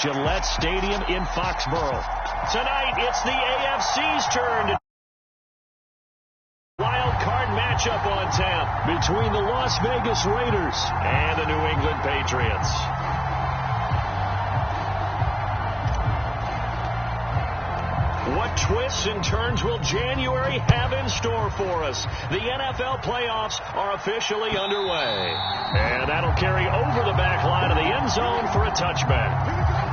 Gillette Stadium in Foxborough. Tonight, it's the AFC's turn. Wild card matchup on tap between the Las Vegas Raiders and the New England Patriots. What twists and turns will January have in store for us? The NFL playoffs are officially underway. And that'll carry over the back line of the end zone for a touchback.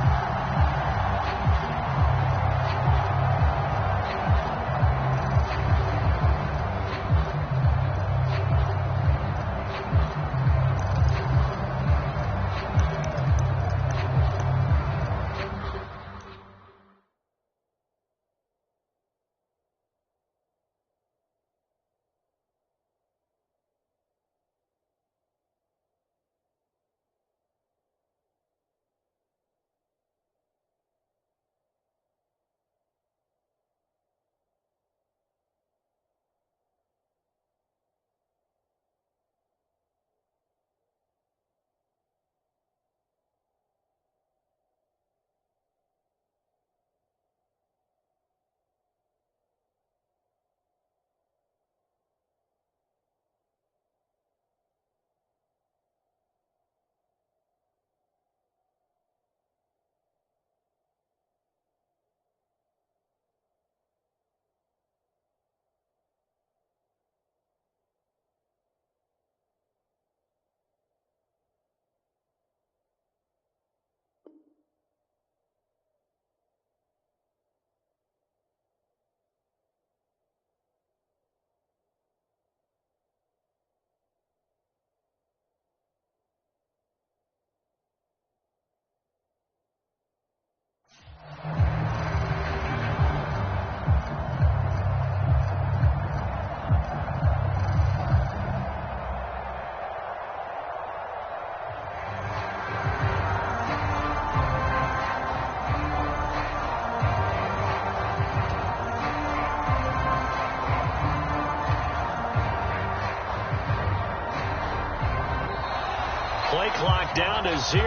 Play clock down to 0,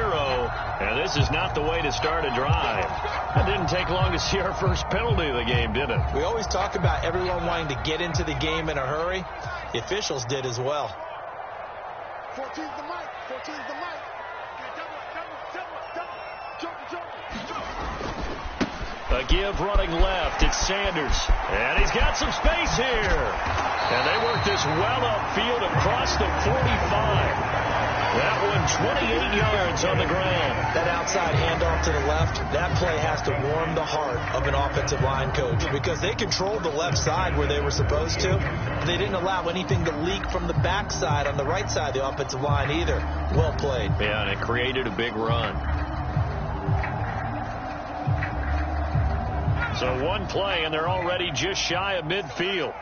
and this is not the way to start a drive. It didn't take long to see our first penalty of the game, did it? We always talk about everyone wanting to get into the game in a hurry. The officials did as well. 14's the mic. 14's the mic. A give running left. It's Sanders. And he's got some space here. And they work this well upfield across the 45. That one 28 yards on the ground. That outside handoff to the left, that play has to warm the heart of an offensive line coach because they controlled the left side where they were supposed to. They didn't allow anything to leak from the backside on the right side of the offensive line either. Well played. Yeah, and it created a big run. So one play, and they're already just shy of midfield.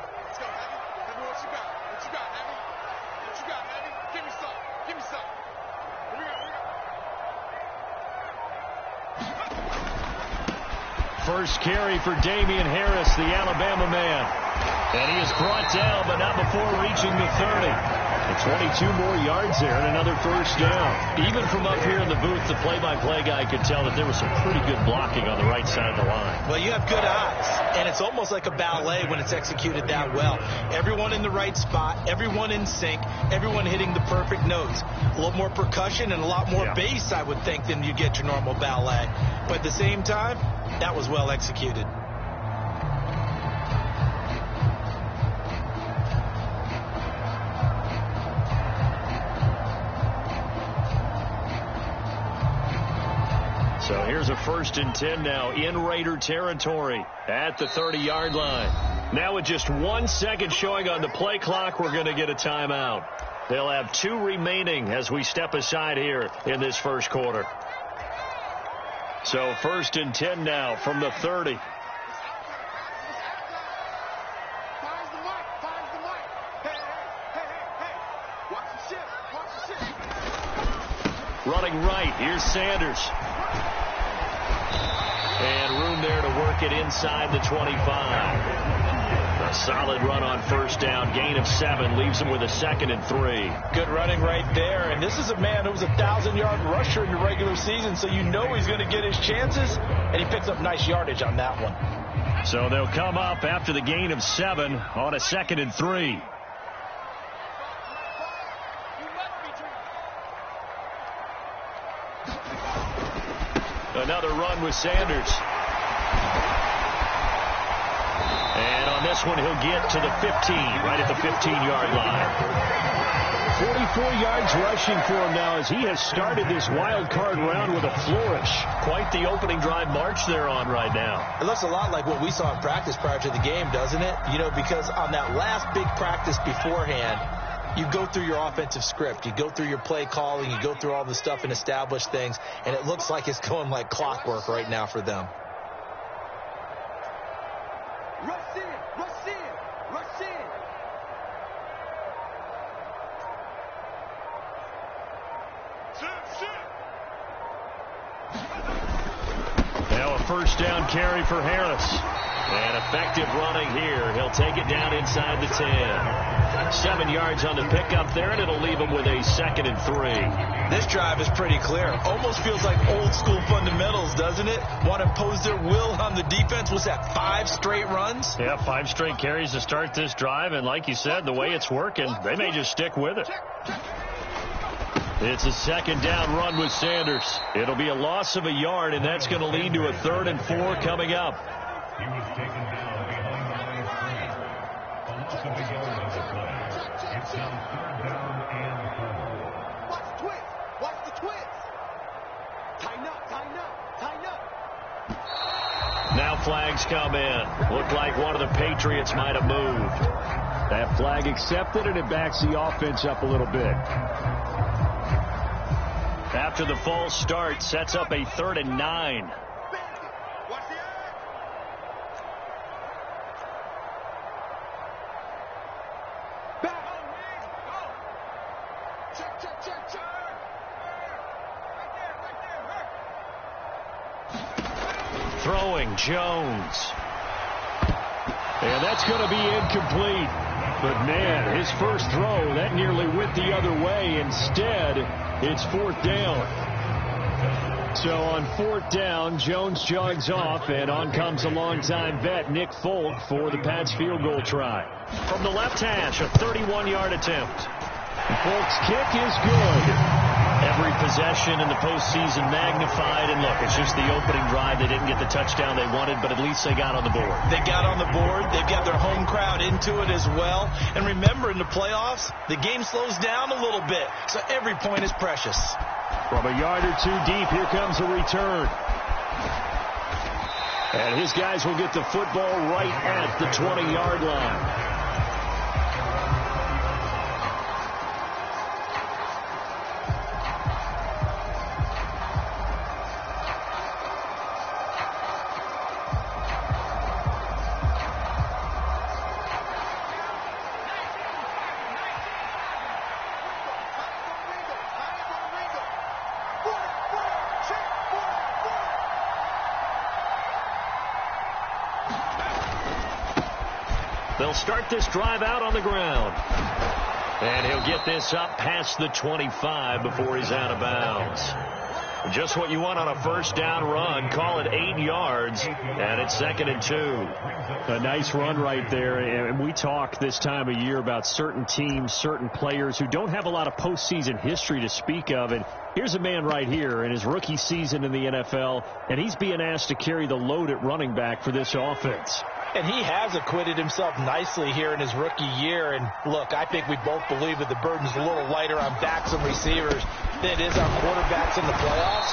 First carry for Damian Harris, the Alabama man. And he is brought down, but not before reaching the 30. And 22 more yards there and another first down. Even from up here in the booth, the play-by-play guy could tell that there was some pretty good blocking on the right side of the line. Well, you have good eyes, and it's almost like a ballet when it's executed that well. Everyone in the right spot, everyone in sync, everyone hitting the perfect notes. A little more percussion and a lot more bass, I would think, than you get your normal ballet. But at the same time, that was well executed. So here's a 1st and 10 now in Raider territory at the 30-yard line. Now with just 1 second showing on the play clock, we're going to get a timeout. They'll have 2 remaining as we step aside here in this first quarter. So 1st and 10 now from the 30. Running right, here's Sanders. And room there to work it inside the 25. A solid run on first down. Gain of 7 leaves him with a 2nd and 3. Good running right there. And this is a man who was a 1,000-yard rusher in the regular season, so you know he's going to get his chances, and he picks up nice yardage on that one. So they'll come up after the gain of 7 on a 2nd and 3. Another run with Sanders. And on this one, he'll get to the 15, right at the 15-yard line. 44 yards rushing for him now as he has started this wild card round with a flourish. Quite the opening drive march they're on right now. It looks a lot like what we saw in practice prior to the game, doesn't it? You know, because on that last big practice beforehand, you go through your offensive script. You go through your play calling. You go through all the stuff and establish things. And it looks like it's going like clockwork right now for them. Rush in, rush in, rush in. Now a first down carry for Harris. And effective running here. He'll take it down inside the 10. 7 yards on the pickup there, and it'll leave him with a 2nd and 3. This drive is pretty clear. Almost feels like old school fundamentals, doesn't it? Want to impose their will on the defense. Was that 5 straight runs? Yeah, 5 straight carries to start this drive, and like you said, the way it's working, they may just stick with it. It's a 2nd down run with Sanders. It'll be a loss of a yard, and that's going to lead to a 3rd and 4 coming up. He was taken down behind the line of scrimmage. A loss of a yard on the play. It's now 3rd down and 4. Watch the twist. Watch the twist. Tighten up, tighten up, tighten up. Now flags come in. Looked like one of the Patriots might have moved. That flag accepted, and it backs the offense up a little bit. After the false start, sets up a 3rd and 9. Watch the eye. Back. Check, check, check, check. Throwing Jones. And that's going to be incomplete. But, man, his first throw, that nearly went the other way. Instead, it's 4th down. So on 4th down, Jones jogs off, and on comes a longtime vet, Nick Folk, for the Pats field goal try. From the left hash, a 31-yard attempt. Folk's kick is good. Every possession in the postseason magnified, and look, it's just the opening drive. They didn't get the touchdown they wanted, but at least they got on the board. They got on the board. They've got their home crowd into it as well. And remember, in the playoffs, the game slows down a little bit, so every point is precious. From a yard or 2 deep, here comes a return. And his guys will get the football right at the 20-yard line. They'll start this drive out on the ground. And he'll get this up past the 25 before he's out of bounds. Just what you want on a first down run. Call it 8 yards, and it's 2nd and 2. A nice run right there. And we talk this time of year about certain teams, certain players who don't have a lot of postseason history to speak of. And here's a man right here in his rookie season in the NFL, and he's being asked to carry the load at running back for this offense. And he has acquitted himself nicely here in his rookie year. And, look, I think we both believe that the burden's a little lighter on backs and receivers than it is on quarterbacks in the playoffs.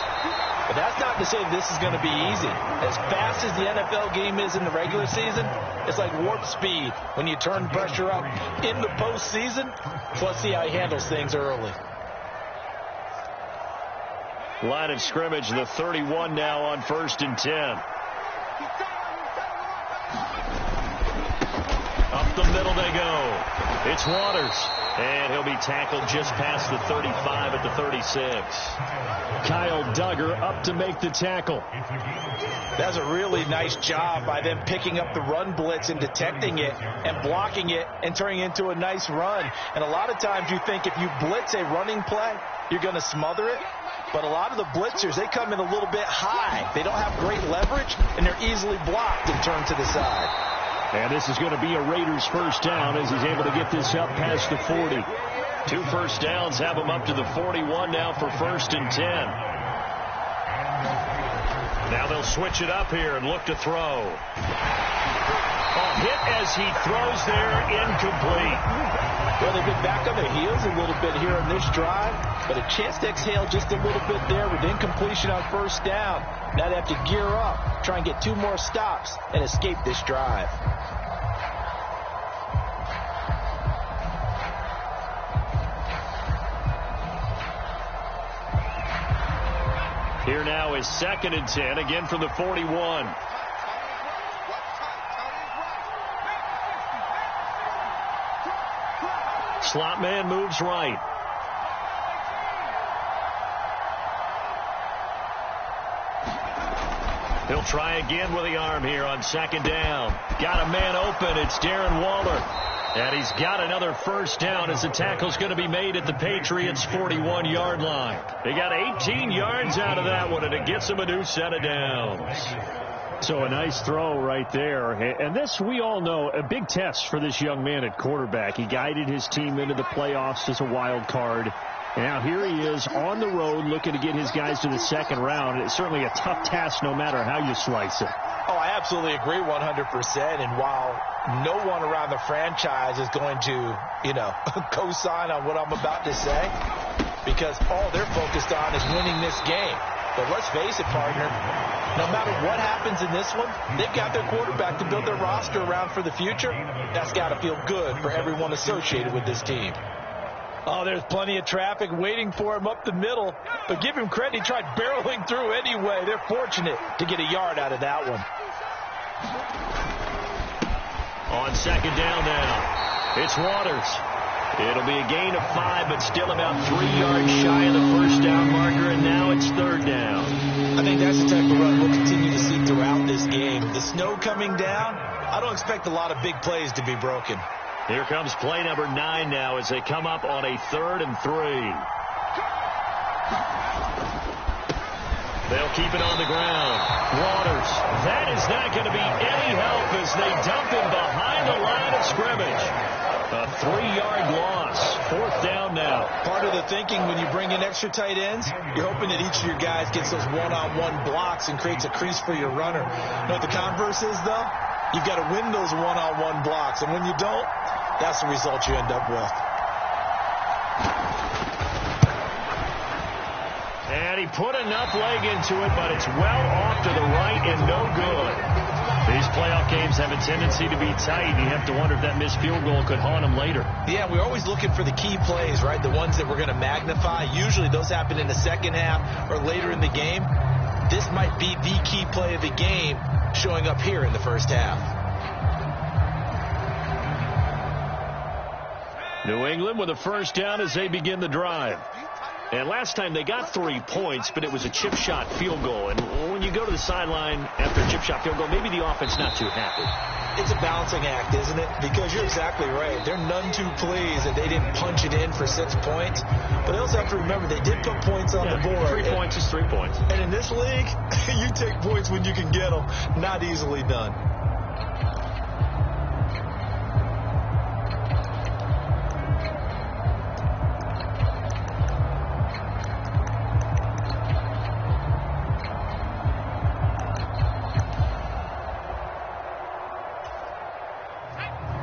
But that's not to say this is going to be easy. As fast as the NFL game is in the regular season, it's like warp speed when you turn pressure up in the postseason. So let's see how he handles things early. Line of scrimmage, the 31 now on 1st and 10. Up the middle they go. It's Waters. And he'll be tackled just past the 35 at the 36. Kyle Duggar up to make the tackle. That's a really nice job by them picking up the run blitz and detecting it and blocking it and turning it into a nice run. And a lot of times you think if you blitz a running play, you're going to smother it. But a lot of the blitzers, they come in a little bit high. They don't have great leverage, and they're easily blocked and turned to the side. And this is going to be a Raiders first down as he's able to get this up past the 40. 2 first downs have him up to the 41 now for 1st and 10. Now they'll switch it up here and look to throw. Hit as he throws there, incomplete. Well, they've been back on their heels a little bit here on this drive, but a chance to exhale just a little bit there with incompletion on 1st down. Now they have to gear up, try and get 2 more stops, and escape this drive. Here now is 2nd and 10, again from the 41. Slot man moves right. He'll try again with the arm here on 2nd down. Got a man open. It's Darren Waller. And he's got another first down as the tackle's going to be made at the Patriots' 41-yard line. They got 18 yards out of that one, and it gets them a new set of downs. So a nice throw right there. And this, we all know, a big test for this young man at quarterback. He guided his team into the playoffs as a wild card. And now here he is on the road looking to get his guys to the 2nd round. It's certainly a tough task no matter how you slice it. Oh, I absolutely agree 100%. And while no one around the franchise is going to, co-sign on what I'm about to say, because all they're focused on is winning this game. But let's face it, partner, no matter what happens in this one, they've got their quarterback to build their roster around for the future. That's got to feel good for everyone associated with this team. Oh, there's plenty of traffic waiting for him up the middle. But give him credit, he tried barreling through anyway. They're fortunate to get a yard out of that one. On 2nd down now, it's Waters. It'll be a gain of 5, but still about 3 yards shy of the first down marker, and now it's 3rd down. I think that's the type of run we'll continue to see throughout this game. The snow coming down, I don't expect a lot of big plays to be broken. Here comes play number 9 now as they come up on a 3rd and 3. They'll keep it on the ground. Waters, that is not going to be any help as they dump him behind the line of scrimmage. A 3-yard loss. 4th down now. Part of the thinking when you bring in extra tight ends, you're hoping that each of your guys gets those one-on-one blocks and creates a crease for your runner. You know what the converse is, though? You've got to win those one-on-one blocks, and when you don't, that's the result you end up with. And he put enough leg into it, but it's well off to the right and no good. These playoff games have a tendency to be tight. You have to wonder if that missed field goal could haunt them later. Yeah, we're always looking for the key plays, right? The ones that we're going to magnify. Usually those happen in the 2nd half or later in the game. This might be the key play of the game showing up here in the 1st half. New England with a first down as they begin the drive. And last time they got 3 points, but it was a chip shot field goal. And when you go to the sideline after a chip shot field goal, maybe the offense not too happy. It's a balancing act, isn't it? Because you're exactly right. They're none too pleased that they didn't punch it in for 6 points. But they also have to remember they did put points on the board. 3 points is 3 points. And in this league, you take points when you can get them. Not easily done.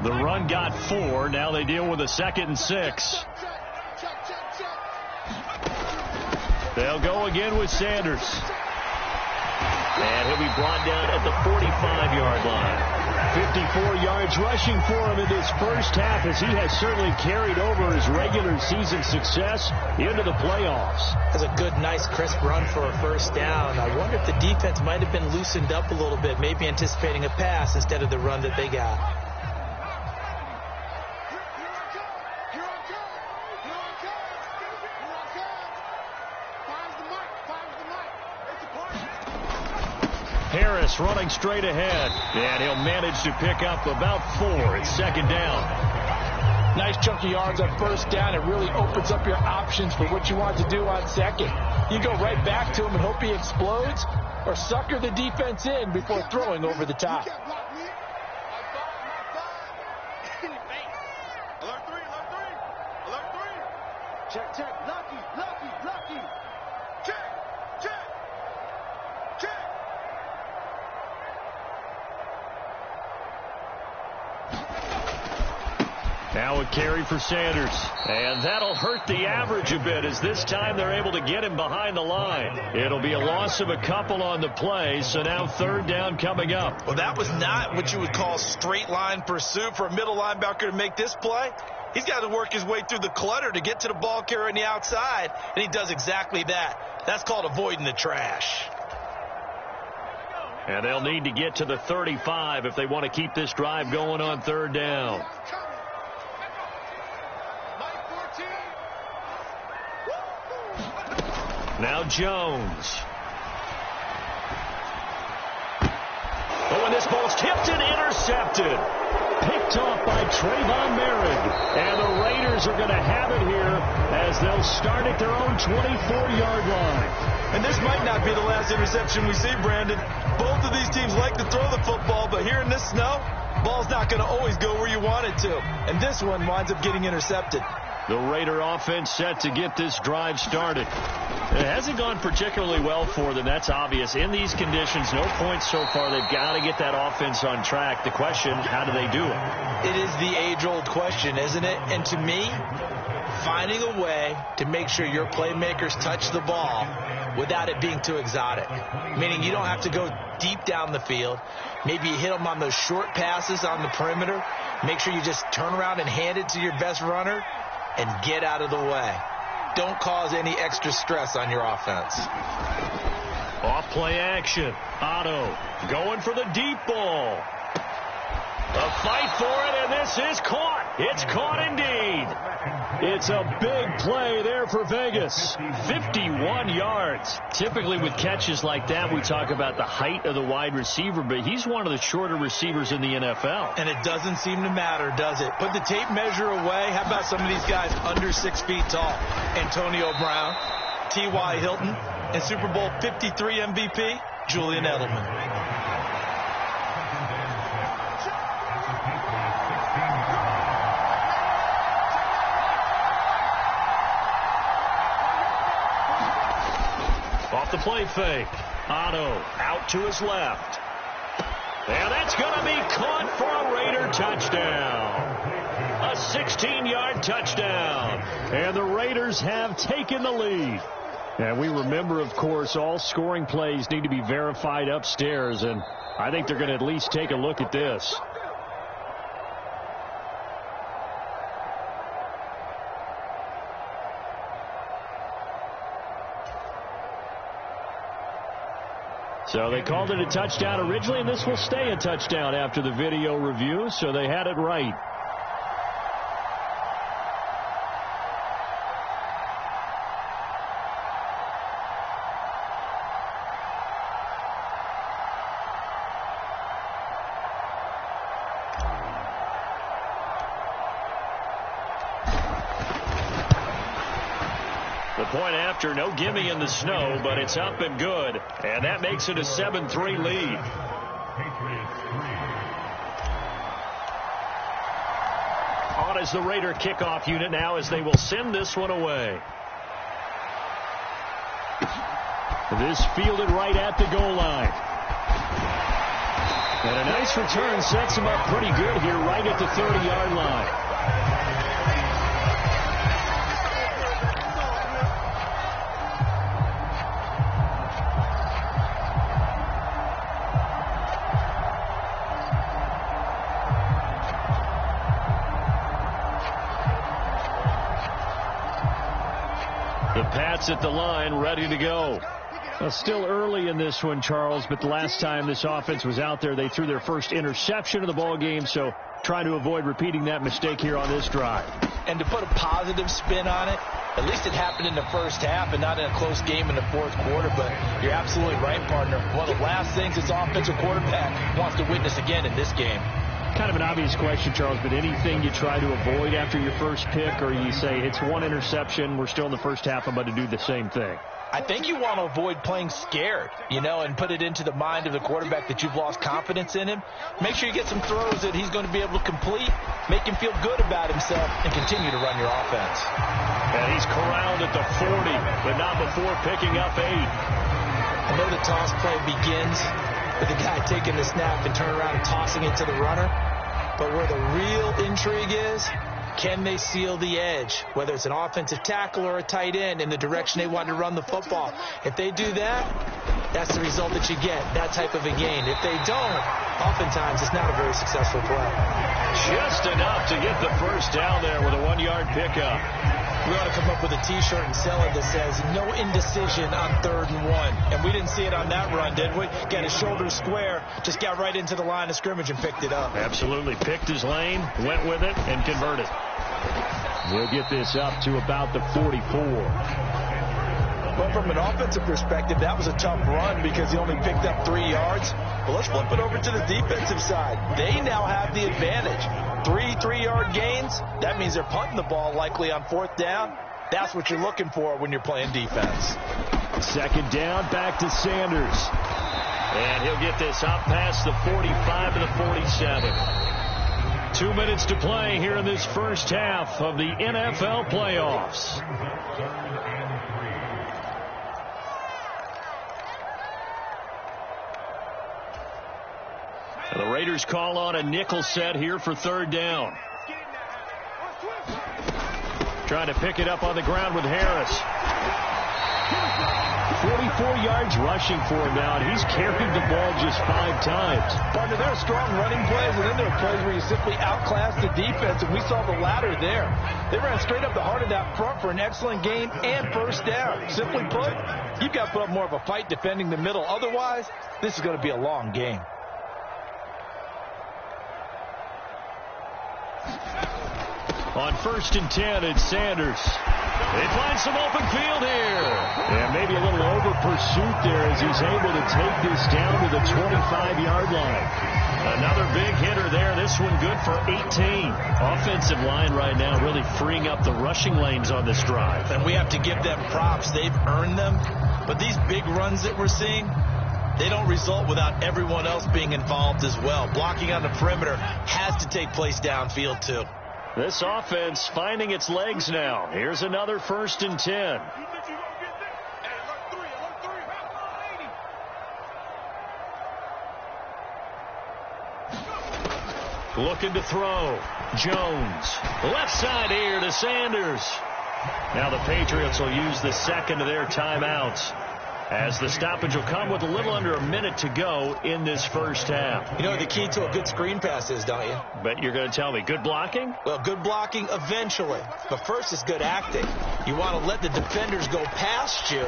The run got 4. Now they deal with a 2nd and 6. They'll go again with Sanders. And he'll be brought down at the 45-yard line. 54 yards rushing for him in this first half as he has certainly carried over his regular season success into the playoffs. That's a good, nice, crisp run for a first down. I wonder if the defense might have been loosened up a little bit, maybe anticipating a pass instead of the run that they got. Harris running straight ahead, and he'll manage to pick up about 4. It's second down. Nice chunky yards on first down. It really opens up your options for what you want to do on second. You go right back to him and hope he explodes, or sucker the defense in before throwing over the top. Check, check, lucky, lucky, lucky. Check, check, check. Now a carry for Sanders. And that'll hurt the average a bit, as this time they're able to get him behind the line. It'll be a loss of a couple on the play, so now third down coming up. Well, that was not what you would call straight line pursuit for a middle linebacker to make this play. He's got to work his way through the clutter to get to the ball carrier on the outside, and he does exactly that. That's called avoiding the trash. And they'll need to get to the 35 if they want to keep this drive going on third down. Now Jones. Oh, and this ball's tipped and intercepted. Picked off by Trayvon Merritt. And the Raiders are going to have it here as they'll start at their own 24-yard line. And this might not be the last interception we see, Brandon. Both of these teams like to throw the football, but here in this snow, ball's not going to always go where you want it to. And this one winds up getting intercepted. The Raider offense set to get this drive started. It hasn't gone particularly well for them. That's obvious. In these conditions, no points so far. They've got to get that offense on track. The question, how do they do it? It is the age-old question, isn't it? And to me, finding a way to make sure your playmakers touch the ball without it being too exotic. Meaning you don't have to go deep down the field. Maybe you hit them on those short passes on the perimeter. Make sure you just turn around and hand it to your best runner and get out of the way. Don't cause any extra stress on your offense. Off play action. Otto going for the deep ball. A fight for it, and this is caught. It's caught indeed. It's a big play there for Vegas. 51 yards. Typically with catches like that, we talk about the height of the wide receiver, but he's one of the shorter receivers in the NFL. And it doesn't seem to matter, does it? Put the tape measure away. How about some of these guys under 6 feet tall? Antonio Brown, T.Y. Hilton, and Super Bowl 53 MVP, Julian Edelman. Off the play fake. Otto out to his left. And that's going to be caught for a Raider touchdown. A 16-yard touchdown. And the Raiders have taken the lead. And we remember, of course, all scoring plays need to be verified upstairs. And I think they're going to at least take a look at this. So they called it a touchdown originally, and this will stay a touchdown after the video review, so they had it right. The point after, no gimme in the snow, but it's up and good. And that makes it a 7-3 lead. On is the Raider kickoff unit now as they will send this one away. This fielded right at the goal line. And a nice return sets him up pretty good here right at the 30-yard line. The Pats at the line, ready to go. Well, still early in this one, Charles, but the last time this offense was out there, they threw their first interception of the ball game, so trying to avoid repeating that mistake here on this drive. And to put a positive spin on it, At least it happened in the first half and not in a close game in the fourth quarter. But you're absolutely right, partner. One of the last things this offensive quarterback wants to witness again in this game. Kind of an obvious question, Charles, but anything you try to avoid after your first pick, or you say it's one interception, we're still in the first half, I'm about to do the same thing? I think you want to avoid playing scared, and put it into the mind of the quarterback that you've lost confidence in him. Make sure you get some throws that he's going to be able to complete, make him feel good about himself, and continue to run your offense. And he's corralled at the 40, but not before picking up 8. I know the toss play begins with the guy taking the snap and turning around and tossing it to the runner. But where the real intrigue is, can they seal the edge, whether it's an offensive tackle or a tight end, in the direction they want to run the football? If they do that, that's the result that you get, that type of a gain. If they don't, oftentimes it's not a very successful play. Just enough to get the first down there with a 1-yard pickup. We ought to come up with a T-shirt and sell it that says, no indecision on 3rd and 1. And we didn't see it on that run, did we? Got his shoulders square, just got right into the line of scrimmage and picked it up. Absolutely. Picked his lane, went with it, and converted. We'll get this up to about the 44. But from an offensive perspective, that was a tough run because he only picked up 3 yards. But let's flip it over to the defensive side. They now have the advantage. 3 3-yard gains. That means they're punting the ball likely on 4th down. That's what you're looking for when you're playing defense. 2nd down, back to Sanders. And he'll get this up past the 45 to the 47. 2 minutes to play here in this first half of the NFL playoffs. And the Raiders call on a nickel set here for 3rd down. Trying to pick it up on the ground with Harris. 44 yards rushing for him now, and he's carried the ball just 5 times. Partner, there are strong running plays, and then there are plays where you simply outclass the defense, and we saw the latter there. They ran straight up the heart of that front for an excellent gain and first down. Simply put, you've got to put up more of a fight defending the middle. Otherwise, this is going to be a long game. On 1st and 10, it's Sanders. They find some open field here. And maybe a little over pursuit there as he's able to take this down to the 25-yard line. Another big hitter there. This one good for 18. Offensive line right now really freeing up the rushing lanes on this drive. And we have to give them props. They've earned them. But these big runs that we're seeing, they don't result without everyone else being involved as well. Blocking on the perimeter has to take place downfield too. This offense finding its legs now. Here's another 1st and 10. Looking to throw. Jones. Left side here to Sanders. Now the Patriots will use the 2nd of their timeouts, as the stoppage will come with a little under a minute to go in this first half. You know what the key to a good screen pass is, don't you? Bet you're going to tell me. Good blocking? Well, good blocking eventually. But first is good acting. You want to let the defenders go past you,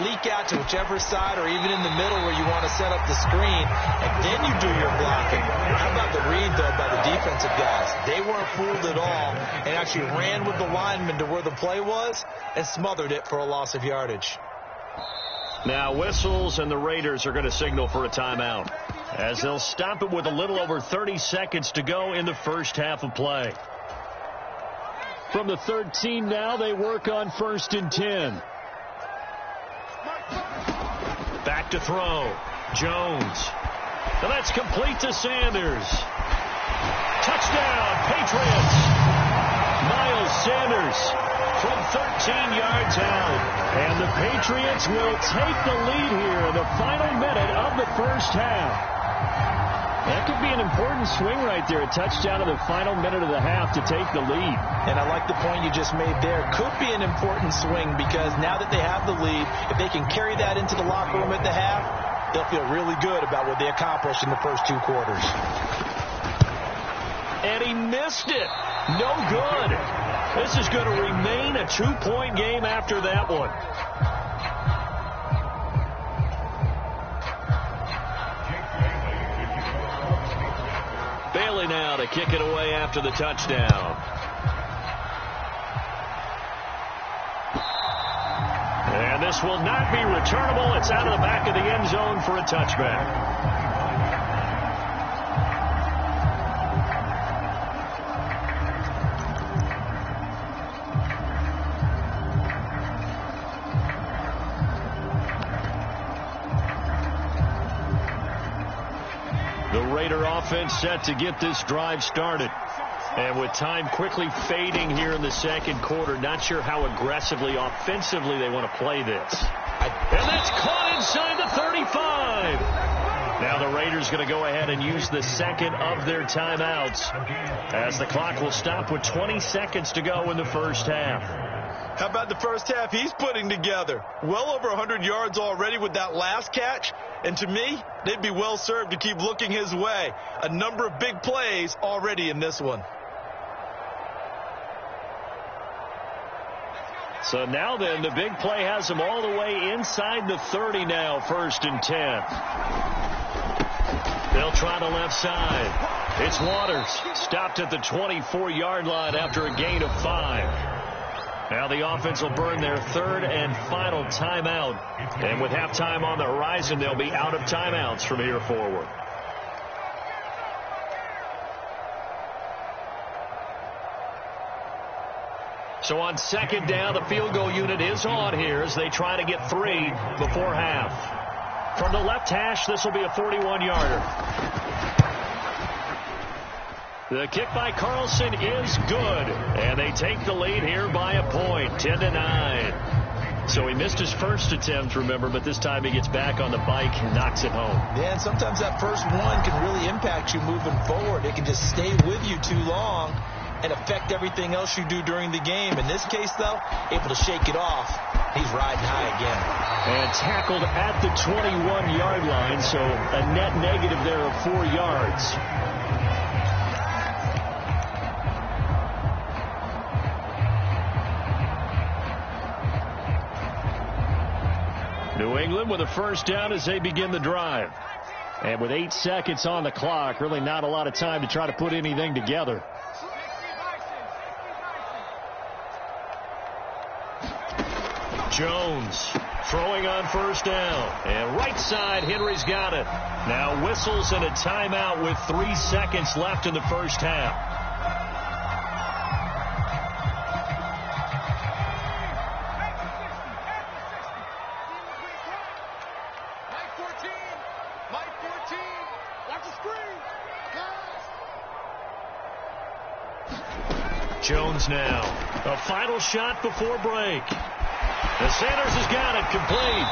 leak out to whichever side or even in the middle where you want to set up the screen, and then you do your blocking. How about the read, though, by the defensive guys? They weren't fooled at all and actually ran with the lineman to where the play was and smothered it for a loss of yardage. Now whistles, and the Raiders are going to signal for a timeout, as they'll stop it with a little over 30 seconds to go in the first half of play. From the 13 now, they work on 1st and 10. Back to throw. Jones. And that's complete to Sanders. Touchdown, Patriots. Miles Sanders from 13 yards out. And the Patriots will take the lead here in the final minute of the first half. That could be an important swing right there, a touchdown in the final minute of the half to take the lead. And I like the point you just made there. Could be an important swing because now that they have the lead, if they can carry that into the locker room at the half, they'll feel really good about what they accomplished in the first 2 quarters. And he missed it. No good. This is going to remain a 2-point game after that one. Bailey now to kick it away after the touchdown. pass will not be returnable. It's out of the back of the end zone for a touchback. The Raider offense set to get this drive started. And with time quickly fading here in the second quarter, not sure how aggressively, offensively they want to play this. And that's caught inside the 35. Now the Raiders going to go ahead and use the second of their timeouts as the clock will stop with 20 seconds to go in the first half. How about the first half he's putting together? Well over 100 yards already with that last catch. And to me, they'd be well served to keep looking his way. A number of big plays already in this one. So now then, the big play has them all the way inside the 30 now, 1st and 10. They'll try the left side. It's Waters, stopped at the 24-yard line after a gain of 5. Now the offense will burn their third and final timeout. And with halftime on the horizon, they'll be out of timeouts from here forward. So on second down, the field goal unit is on here as they try to get 3 before half. From the left hash, this will be a 41-yarder. The kick by Carlson is good, and they take the lead here by a point, 10-9. So he missed his first attempt, remember, but this time he gets back on the bike and knocks it home. Yeah, and sometimes that first one can really impact you moving forward. It can just stay with you too long and affect everything else you do during the game. In this case, though, able to shake it off. He's riding high again. And tackled at the 21-yard line, so a net negative there of 4 yards. New England with a first down as they begin the drive. And with 8 seconds on the clock, really not a lot of time to try to put anything together. Jones throwing on first down. And right side, Henry's got it. Now whistles and a timeout with 3 seconds left in the first half. Jones now. A final shot before break. The Sanders has got it complete.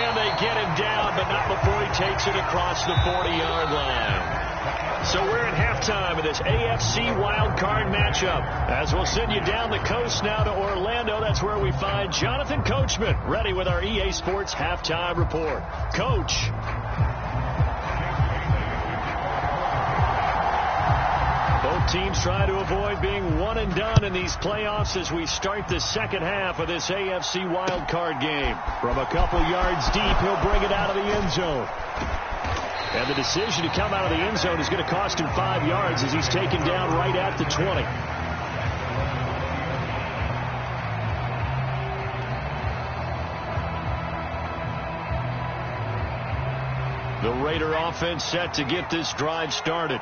And they get him down, but not before he takes it across the 40-yard line. So we're at halftime of this AFC wildcard matchup. As we'll send you down the coast now to Orlando, that's where we find Jonathan Coachman ready with our EA Sports halftime report. Coach. Both teams try to avoid being one and done in these playoffs as we start the second half of this AFC wildcard game. From a couple yards deep, he'll bring it out of the end zone. And the decision to come out of the end zone is going to cost him 5 yards as he's taken down right at the 20. The Raider offense set to get this drive started.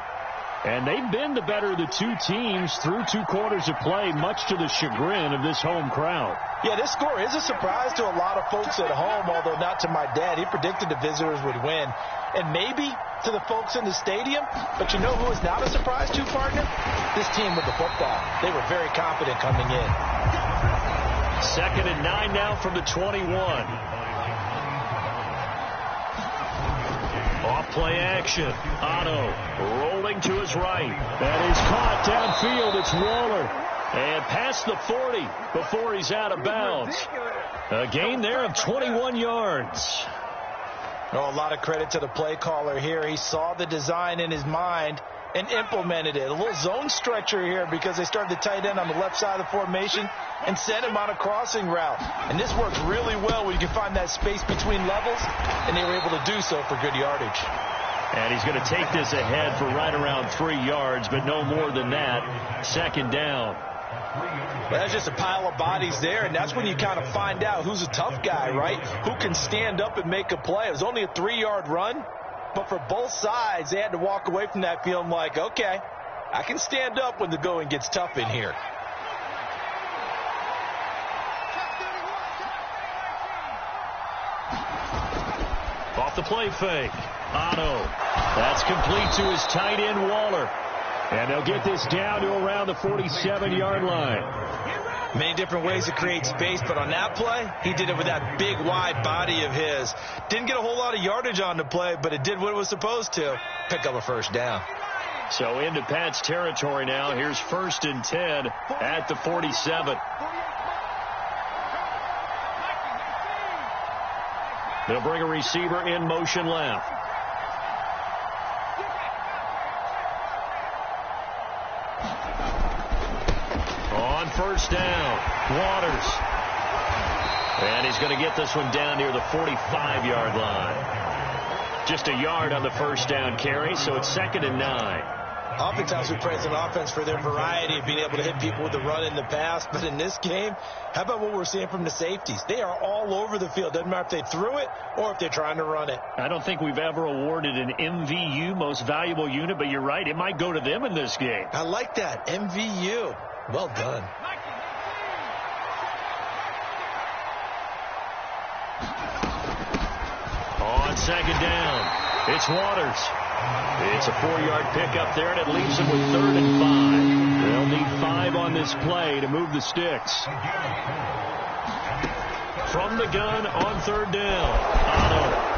And they've been the better of the two teams through 2 quarters of play, much to the chagrin of this home crowd. Yeah, this score is a surprise to a lot of folks at home, although not to my dad. He predicted the visitors would win. And maybe to the folks in the stadium. But you know who is not a surprise to, partner? This team with the football. They were very confident coming in. 2nd and 9 now from the 21. Off-play action. Otto rolling to his right. That is caught downfield. It's Waller. And past the 40 before he's out of bounds. A gain there of 21 yards. Oh, a lot of credit to the play caller here. He saw the design in his mind and implemented it. A little zone stretcher here because they started the tight end on the left side of the formation and sent him on a crossing route. And this works really well when you can find that space between levels, and they were able to do so for good yardage. And he's going to take this ahead for right around 3 yards, but no more than that. 2nd down. But that's just a pile of bodies there, and that's when you kind of find out who's a tough guy, right? Who can stand up and make a play. It was only a 3-yard run, but for both sides, they had to walk away from that feeling like, okay, I can stand up when the going gets tough in here. Off the play fake. Otto. That's complete to his tight end, Waller. And they'll get this down to around the 47-yard line. Many different ways to create space, but on that play, he did it with that big, wide body of his. Didn't get a whole lot of yardage on the play, but it did what it was supposed to. Pick up a first down. So into Pat's territory now. Here's 1st and 10 at the 47. They'll bring a receiver in motion left. On 1st down, Waters. And he's going to get this one down near the 45-yard line. Just a yard on the 1st down carry, so it's 2nd and 9. Oftentimes we praise an offense for their variety of being able to hit people with the run in the pass. But in this game, how about what we're seeing from the safeties? They are all over the field. Doesn't matter if they threw it or if they're trying to run it. I don't think we've ever awarded an MVU, most valuable unit, but you're right. It might go to them in this game. I like that. MVU. Well done. On 2nd down, it's Waters. It's a 4-yard pickup there, and it leaves them with 3rd and 5. They'll need 5 on this play to move the sticks. From the gun on 3rd down, Otto.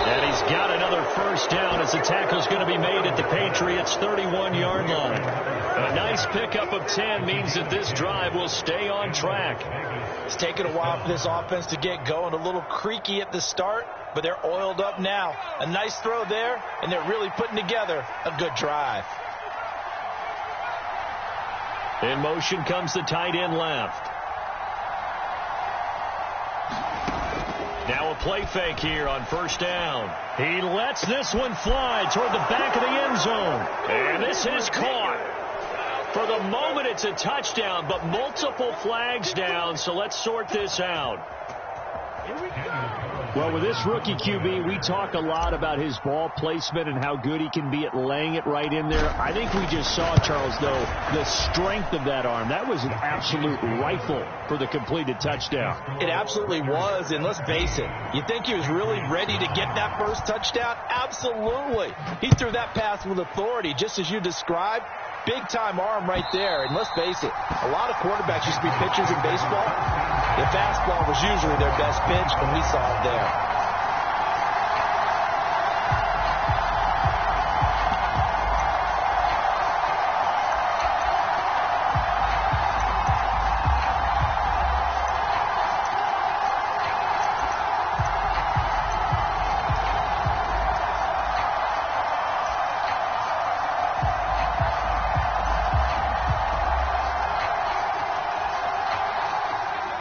And he's got another first down as the tackle's going to be made at the Patriots' 31-yard line. A nice pickup of 10 means that this drive will stay on track. It's taken a while for this offense to get going. A little creaky at the start, but they're oiled up now. A nice throw there, and they're really putting together a good drive. In motion comes the tight end left. Now a play fake here on 1st down. He lets this one fly toward the back of the end zone. And this is caught. For the moment, it's a touchdown, but multiple flags down, so let's sort this out. Well, with this rookie QB, we talk a lot about his ball placement and how good he can be at laying it right in there. I think we just saw, Charles, though, the strength of that arm. That was an absolute rifle for the completed touchdown. It absolutely was, and let's face it, you think he was really ready to get that first touchdown? Absolutely. He threw that pass with authority, just as you described. Big-time arm right there, and let's face it, a lot of quarterbacks used to be pitchers in baseball. The fastball was usually their best pitch, and we saw it there.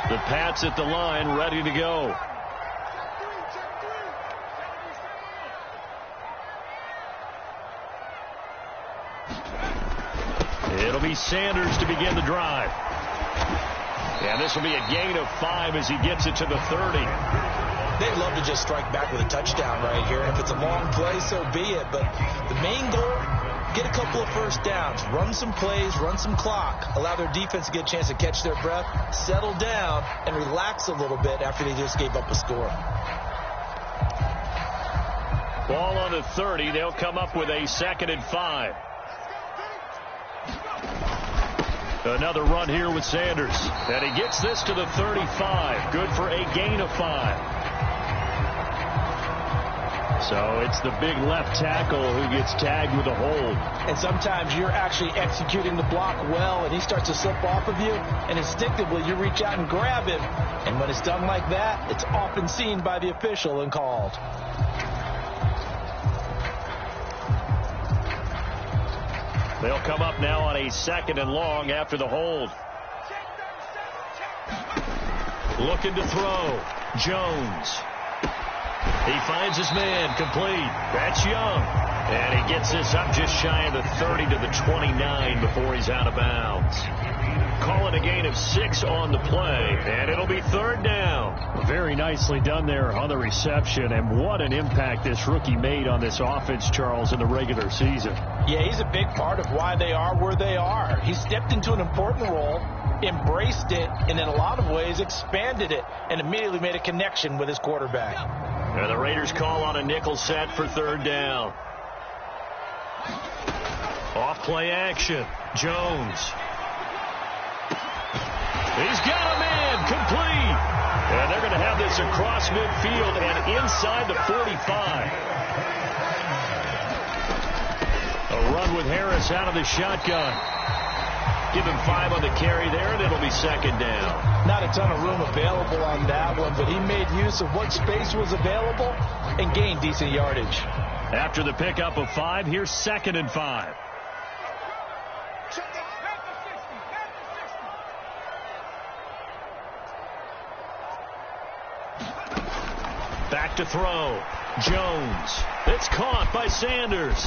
The Pats at the line, ready to go. It'll be Sanders to begin the drive. And this will be a gain of 5 as he gets it to the 30. They'd love to just strike back with a touchdown right here. And if it's a long play, so be it. But the main goal, get a couple of first downs, run some plays, run some clock, allow their defense to get a chance to catch their breath, settle down, and relax a little bit after they just gave up a score. Ball on the 30. They'll come up with a 2nd and 5. Another run here with Sanders. And he gets this to the 35. Good for a gain of 5. So it's the big left tackle who gets tagged with a hold. And sometimes you're actually executing the block well, and he starts to slip off of you, and instinctively you reach out and grab him. And when it's done like that, it's often seen by the official and called. They'll come up now on a 2nd and long after the hold. Looking to throw. Jones. He finds his man, complete. That's Young. And he gets this up just shy of the 30 to the 29 before he's out of bounds. Calling a gain of 6 on the play, and it'll be third down. Very nicely done there on the reception, and what an impact this rookie made on this offense, Charles, in the regular season. Yeah, he's a big part of why they are where they are. He stepped into an important role, embraced it, and in a lot of ways expanded it, and immediately made a connection with his quarterback. And the Raiders call on a nickel set for third down. Off play action. Jones. He's got a man, complete. And they're going to have this across midfield and inside the 45. A run with Harris out of the shotgun. Give him 5 on the carry there, and it'll be second down. Not a ton of room available on that one, but he made use of what space was available and gained decent yardage. After the pickup of 5, here's 2nd and 5. Back to throw. Jones. It's caught by Sanders.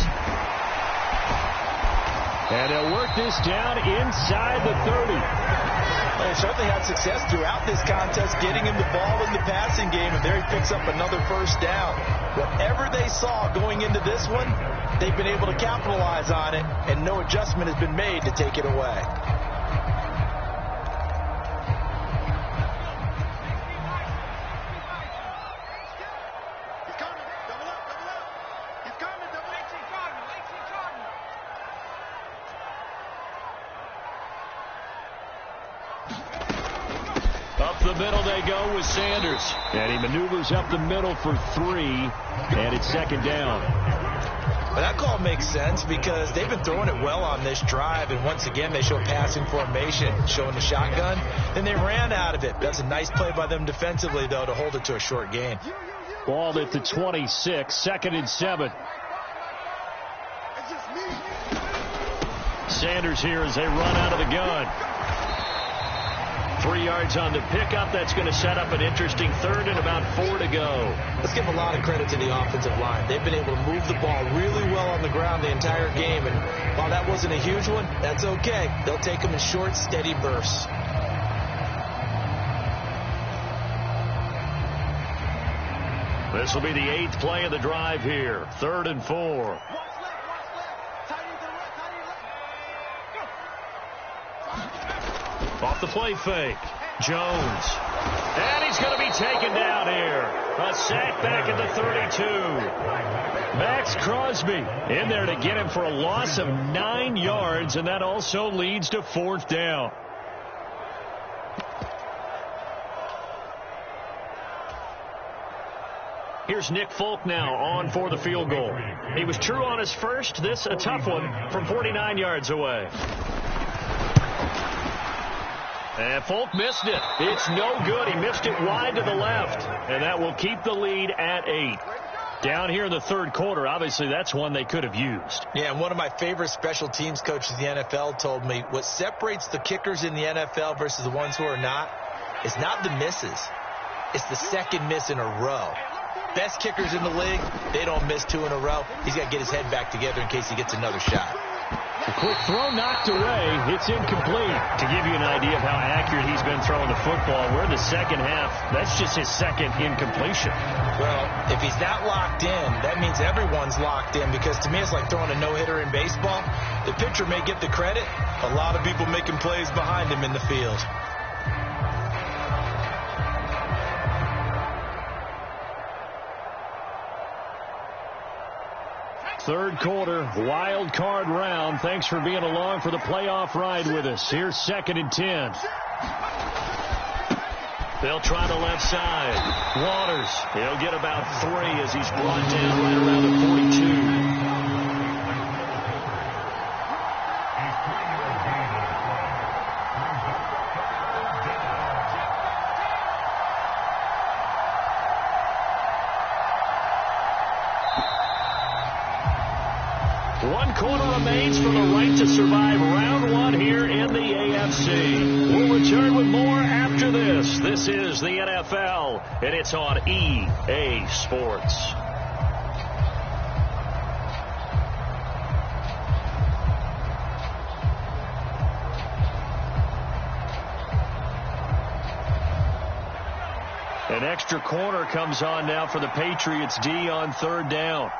And he'll work this down inside the 30. Well, he certainly had success throughout this contest, getting him the ball in the passing game, and there he picks up another first down. Whatever they saw going into this one, they've been able to capitalize on it, and no adjustment has been made to take it away. Up the middle they go with Sanders. And he maneuvers up the middle for 3, and it's second down. But that call makes sense because they've been throwing it well on this drive, and once again they show passing formation, showing the shotgun. Then they ran out of it. That's a nice play by them defensively, though, to hold it to a short gain. Ball at the 26, 2nd and 7. Sanders here as they run out of the gun. 3 yards on the pickup. That's going to set up an interesting third and about 4 to go. Let's give a lot of credit to the offensive line. They've been able to move the ball really well on the ground the entire game, and while that wasn't a huge one, that's okay. They'll take them in short, steady bursts. This will be the 8th play of the drive here. 3rd and 4. Off the play fake. Jones. And he's going to be taken down here. A sack back at the 32. Max Crosby in there to get him for a loss of 9 yards, and that also leads to 4th down. Here's Nick Folk now on for the field goal. He was true on his first. This a tough one from 49 yards away. And Folk missed it. It's no good. He missed it wide to the left. And that will keep the lead at 8. Down here in the 3rd quarter, obviously that's one they could have used. Yeah, and one of my favorite special teams coaches in the NFL told me what separates the kickers in the NFL versus the ones who are not is not the misses. It's the second miss in a row. Best kickers in the league, they don't miss 2 in a row. He's got to get his head back together in case he gets another shot. A quick throw knocked away. It's incomplete. To give you an idea of how accurate he's been throwing the football, we're in the second half. That's just his second incompletion. Well, if he's not locked in, that means everyone's locked in, because to me it's like throwing a no-hitter in baseball. The pitcher may get the credit. A lot of people making plays behind him in the field. Third quarter, wild card round. Thanks for being along for the playoff ride with us. Here's 2nd and 10. They'll try the left side. Waters, he'll get about 3 as he's brought down right around the 42. One quarter remains for the right to survive round 1 here in the AFC. We'll return with more after after this. This is the NFL, and it's on EA Sports. An extra corner comes on now for the Patriots D on third down.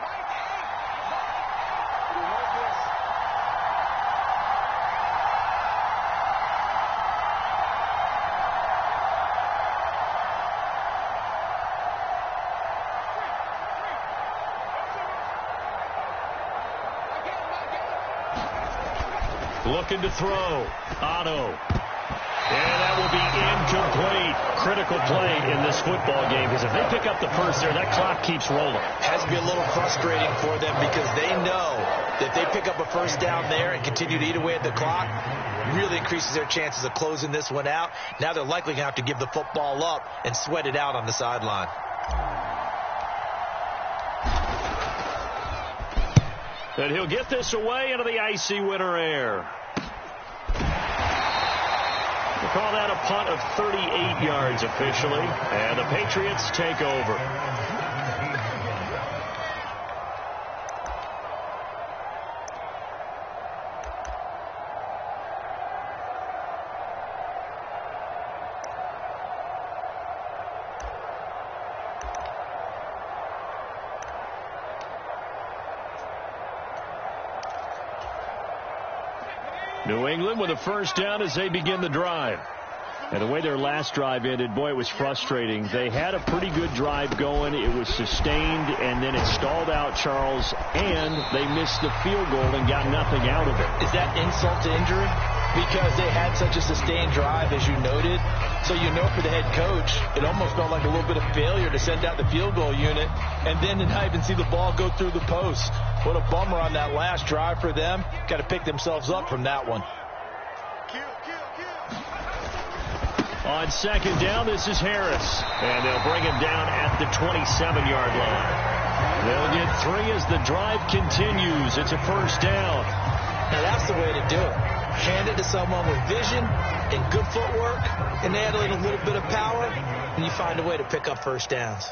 Looking to throw. Otto. And that will be incomplete. Critical play in this football game, because if they pick up the first there, that clock keeps rolling. Has to be a little frustrating for them, because they know that if they pick up a first down there and continue to eat away at the clock, really increases their chances of closing this one out. Now they're likely going to have to give the football up and sweat it out on the sideline. And he'll get this away into the icy winter air. We'll call that a punt of 38 yards officially, and the Patriots take over. New England with a first down as they begin the drive. And the way their last drive ended, boy, it was frustrating. They had a pretty good drive going. It was sustained, and then it stalled out, Charles, and they missed the field goal and got nothing out of it. Is that insult to injury? Because they had such a sustained drive, as you noted. So you know, for the head coach, it almost felt like a little bit of failure to send out the field goal unit and then to not even see the ball go through the post. What a bummer on that last drive for them. Got to pick themselves up from that one. On second down, this is Harris. And they'll bring him down at the 27-yard line. They'll get 3 as the drive continues. It's a first down. Now that's the way to do it. Hand it to someone with vision and good footwork, and add a little bit of power, and you find a way to pick up first downs.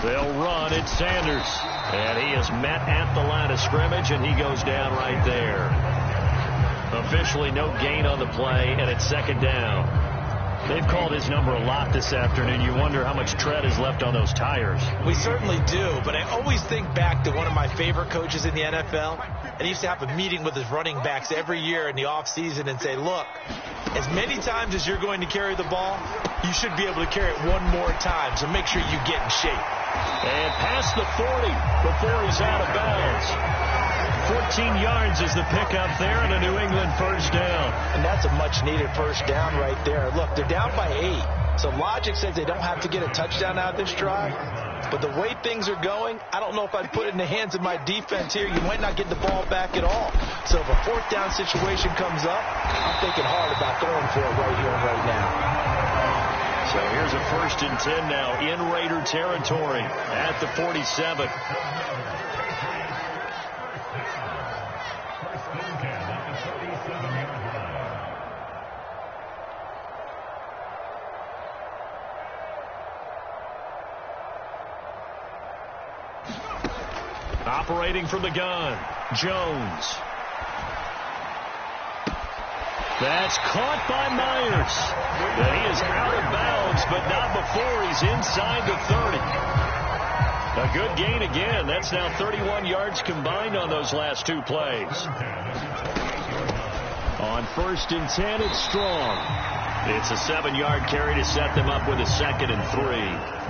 They'll run. It's Sanders. And he is met at the line of scrimmage, and he goes down right there. Officially no gain on the play, and it's second down. They've called his number a lot this afternoon. You wonder how much tread is left on those tires. We certainly do, but I always think back to one of my favorite coaches in the NFL, and he used to have a meeting with his running backs every year in the offseason and say, look, as many times as you're going to carry the ball, you should be able to carry it one more time, so make sure you get in shape. And past the 40 before he's out of bounds. 14 yards is the pickup there, and a New England first down. And that's a much-needed first down right there. Look, they're down by 8, so logic says they don't have to get a touchdown out of this drive. But the way things are going, I don't know if I'd put it in the hands of my defense here. You might not get the ball back at all. So if a fourth down situation comes up, I'm thinking hard about going for it right here and right now. So here's a 1st and 10 now in Raider territory at the 47. Operating from the gun, Jones. That's caught by Myers. And he is out of bounds, but not before he's inside the 30. A good gain again. That's now 31 yards combined on those last 2 plays. On 1st and 10, it's Strong. It's a 7-yard carry to set them up with a 2nd and 3.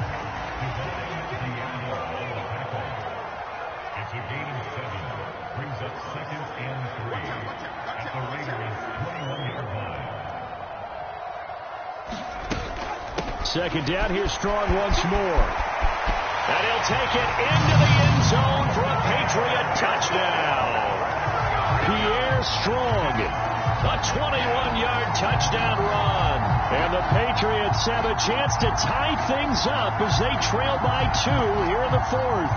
Second down, here's Strong once more. And he'll take it into the end zone for a Patriot touchdown. Pierre Strong, a 21-yard touchdown run. And the Patriots have a chance to tie things up as they trail by 2 here in the 4th.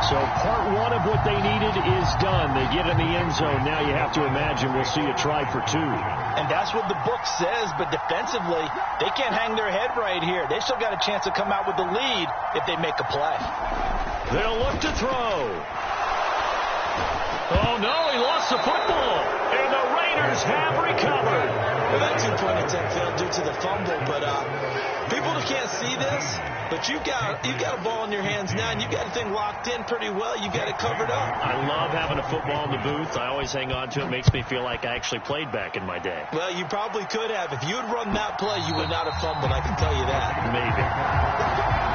So part one of what they needed is done. They get in the end zone. Now you have to imagine we'll see a try for two. And that's what the book says, but defensively, they can't hang their head right here. They still got a chance to come out with the lead if they make a play. They'll look to throw. Oh, no, he lost the football. And the Raiders have recovered. Well, that two-point attempt failed due to the fumble, but people that can't see this, but you've got a ball in your hands now, and you've got the thing locked in pretty well. You've got it covered up. I love having a football in the booth. I always hang on to it. It makes me feel like I actually played back in my day. Well, you probably could have. If you had run that play, you would not have fumbled, I can tell you that. Maybe.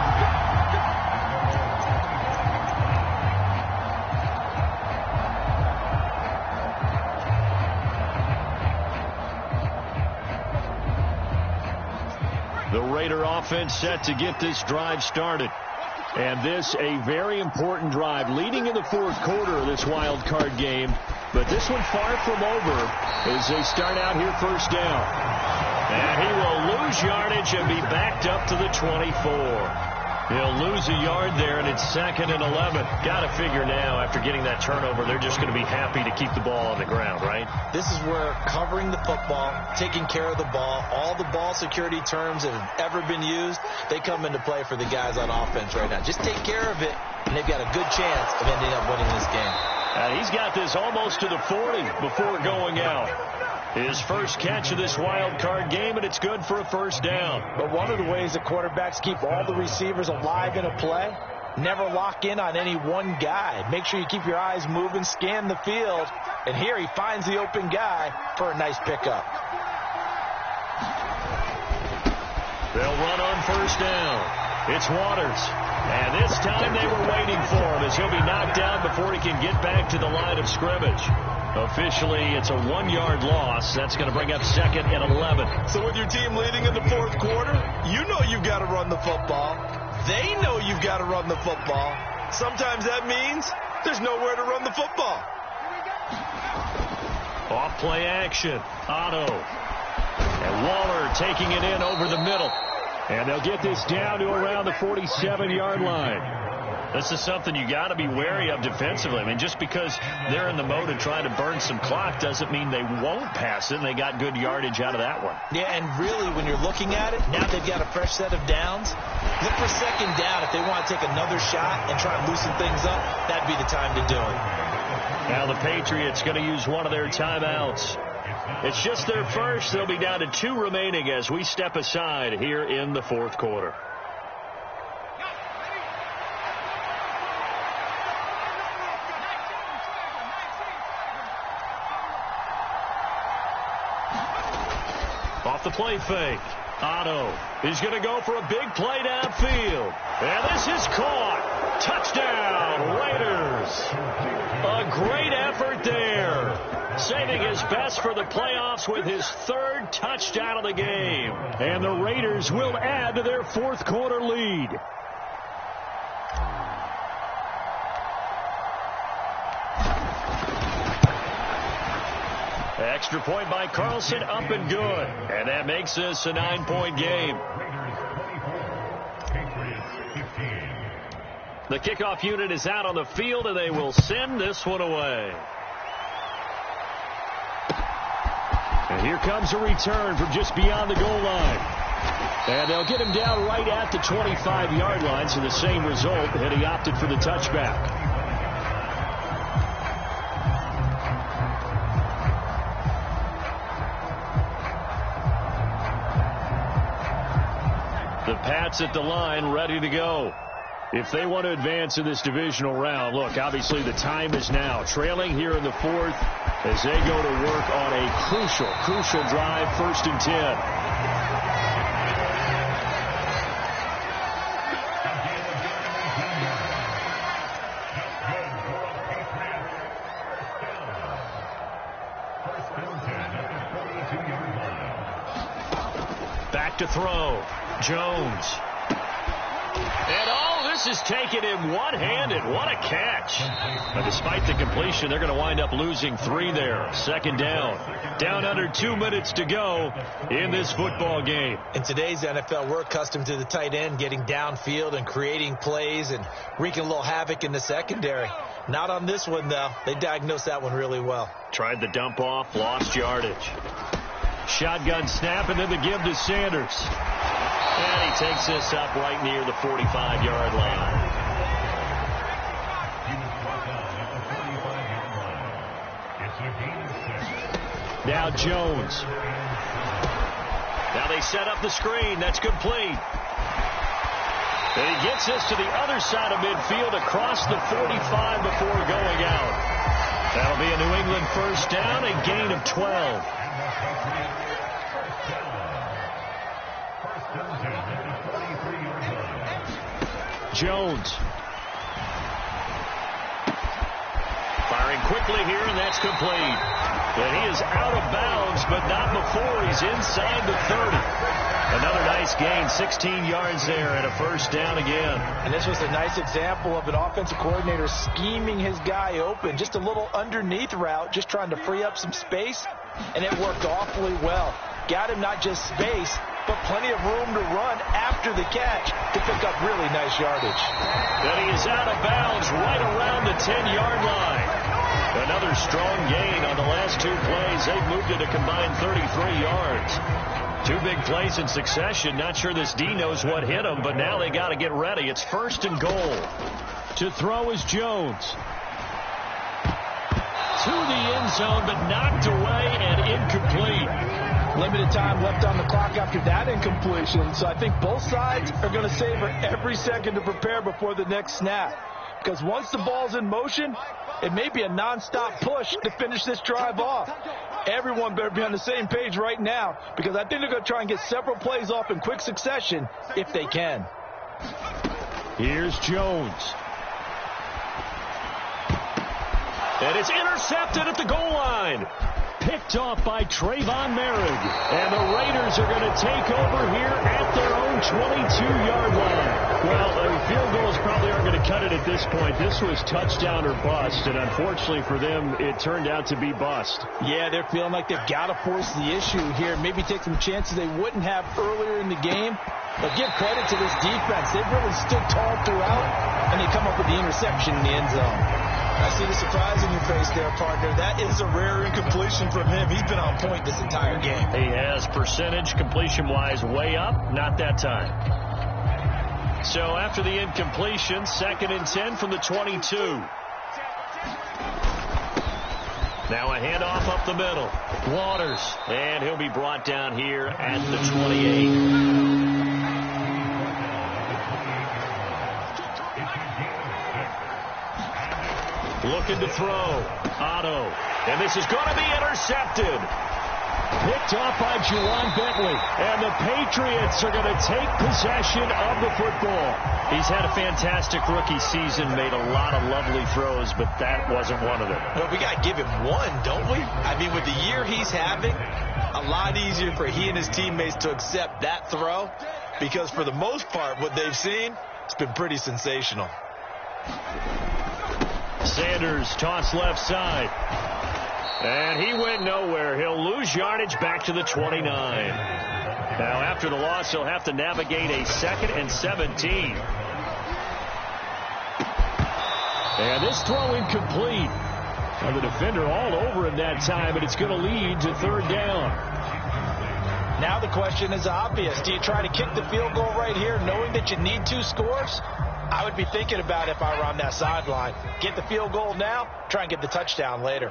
The Raider offense set to get this drive started. And this a very important drive leading in the fourth quarter of this wild card game. But this one far from over as they start out here first down. And he will lose yardage and be backed up to the 24. He'll lose a yard there, and it's 2nd and 11. Got to figure now, after getting that turnover, they're just going to be happy to keep the ball on the ground, right? This is where covering the football, taking care of the ball, all the ball security terms that have ever been used, they come into play for the guys on offense right now. Just take care of it, and they've got a good chance of ending up winning this game. And he's got this almost to the 40 before going out. His first catch of this wild card game, and it's good for a first down. But one of the ways that quarterbacks keep all the receivers alive in a play, never lock in on any one guy. Make sure you keep your eyes moving, scan the field, and here he finds the open guy for a nice pickup. They'll run on first down. It's Waters. And this time they were waiting for him as he'll be knocked down before he can get back to the line of scrimmage. Officially, it's a 1-yard loss. That's going to bring up 2nd and 11. So with your team leading in the fourth quarter, you know you've got to run the football. They know you've got to run the football. Sometimes that means there's nowhere to run the football. Off play action. Otto. And Waller taking it in over the middle. And they'll get this down to around the 47-yard line. This is something you got to be wary of defensively. I mean, just because they're in the mode of trying to burn some clock doesn't mean they won't pass it, and they got good yardage out of that one. Yeah, and really, when you're looking at it, now they've got a fresh set of downs. Look for 2nd down if they want to take another shot and try and loosen things up. That'd be the time to do it. Now the Patriots going to use one of their timeouts. It's just their first. They'll be down to 2 remaining as we step aside here in the fourth quarter. Off the play fake. Otto is going to go for a big play downfield. And this is caught. Touchdown, Raiders. A great effort there. Saving his best for the playoffs with his 3rd touchdown of the game. And the Raiders will add to their fourth quarter lead. Extra point by Carlson, up and good. And that makes this a 9-point game. The kickoff unit is out on the field, and they will send this one away. And here comes a return from just beyond the goal line. And they'll get him down right at the 25-yard line, so the same result, and he opted for the touchback. The Pats at the line, ready to go. If they want to advance in this divisional round, look, obviously the time is now. Trailing here in the fourth as they go to work on a crucial drive, 1st and 10. Back to throw. Jones. And this this is taken in one-handed. What a catch. But despite the completion, they're going to wind up losing 3 there. Second down. Down under 2 minutes to go in this football game. In today's NFL, we're accustomed to the tight end getting downfield and creating plays and wreaking a little havoc in the secondary. Not on this one, though. They diagnosed that one really well. Tried the dump off, lost yardage. Shotgun snap, and then the give to Sanders. And he takes this up right near the 45-yard line. Now Jones. Now they set up the screen. That's complete. And he gets this to the other side of midfield across the 45 before going out. That'll be a New England first down, a gain of 12. Jones. Firing quickly here, and that's complete. And he is out of bounds, but not before he's inside the 30. Another nice gain, 16 yards there, and a first down again. And this was a nice example of an offensive coordinator scheming his guy open. Just a little underneath route, just trying to free up some space, and it worked awfully well. Got him not just space, but plenty of room to run after the catch to pick up really nice yardage. And he is out of bounds right around the 10-yard line. Another strong gain on the last 2 plays. They've moved it a combined 33 yards. 2 big plays in succession. Not sure this D knows what hit him, but now they got to get ready. It's first and goal. To throw is Jones. To the end zone, but knocked away and incomplete. Limited time left on the clock after that incompletion, so I think both sides are going to savor every second to prepare before the next snap. Because once the ball's in motion, it may be a nonstop push to finish this drive off. Everyone better be on the same page right now, because I think they're going to try and get several plays off in quick succession if they can. Here's Jones. And it's intercepted at the goal line. Picked off by Trayvon Merritt. And the Raiders are going to take over here at their own 22-yard line. Well, field goals probably aren't going to cut it at this point. This was touchdown or bust, and unfortunately for them, it turned out to be bust. Yeah, they're feeling like they've got to force the issue here. Maybe take some chances they wouldn't have earlier in the game. But give credit to this defense. They've really stood tall throughout, and they come up with the interception in the end zone. I see the surprise in your face there, partner. That is a rare incompletion from him. He's been on point this entire game. He has percentage completion-wise way up. Not that time. So after the incompletion, 2nd and 10 from the 22. Now a handoff up the middle. Waters. And he'll be brought down here at the 28. Looking to throw. Otto. And this is going to be intercepted. Picked off by Juwan Bentley. And the Patriots are going to take possession of the football. He's had a fantastic rookie season, made a lot of lovely throws, but that wasn't one of them. Well, we got to give him one, don't we? I mean, with the year he's having, a lot easier for he and his teammates to accept that throw, because for the most part, what they've seen, it's been pretty sensational. Sanders toss left side. And he went nowhere. He'll lose yardage back to the 29. Now, after the loss, he'll have to navigate a 2nd and 17. And this throw incomplete. And the defender all over him that time, and it's going to lead to 3rd down. Now the question is obvious. Do you try to kick the field goal right here, knowing that you need 2 scores? I would be thinking about it if I were on that sideline. Get the field goal now, try and get the touchdown later.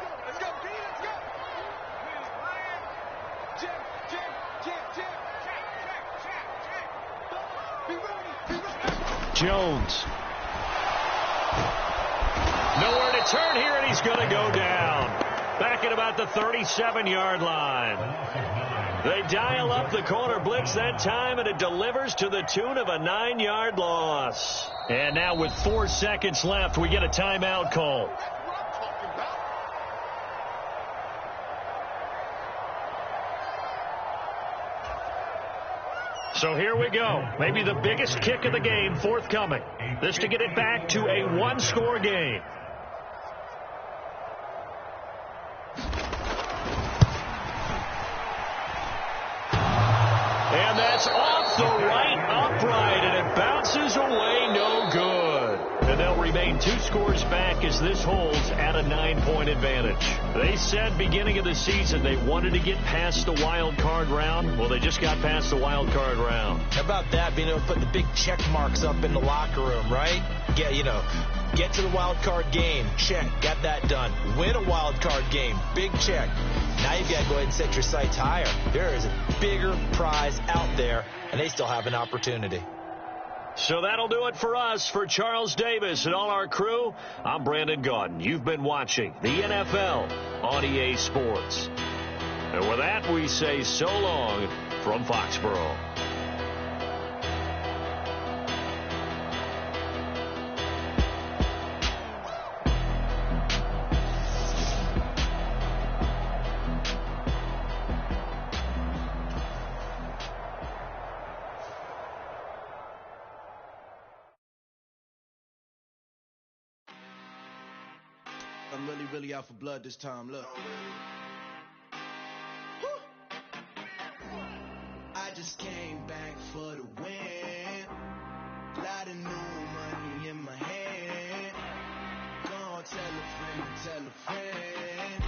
Jones. Nowhere to turn here, and he's going to go down. Back at about the 37-yard line. They dial up the corner blitz that time, and it delivers to the tune of a 9-yard loss. And now with 4 seconds left, we get a timeout call. So here we go. Maybe the biggest kick of the game forthcoming. This to get it back to a one-score game. And that's off the right upright, and it bounces away no good. And they'll remain 2 scores back as this holds at a 9-point advantage. They said beginning of the season they wanted to get past the wild card round. Well, they just got past the wild card round. How about that, being able to put the big check marks up in the locker room, right? Get to the wild card game. Check. Got that done. Win a wild card game. Big check. Now you've got to go ahead and set your sights higher. There is a bigger prize out there, and they still have an opportunity. So that'll do it for us. For Charles Davis and all our crew, I'm Brandon Gaudin. You've been watching the NFL on EA Sports. And with that, we say so long from Foxborough. I'm really out for blood this time, look. I just came back for the win. Lot of new money in my hand. Gonna tell a friend.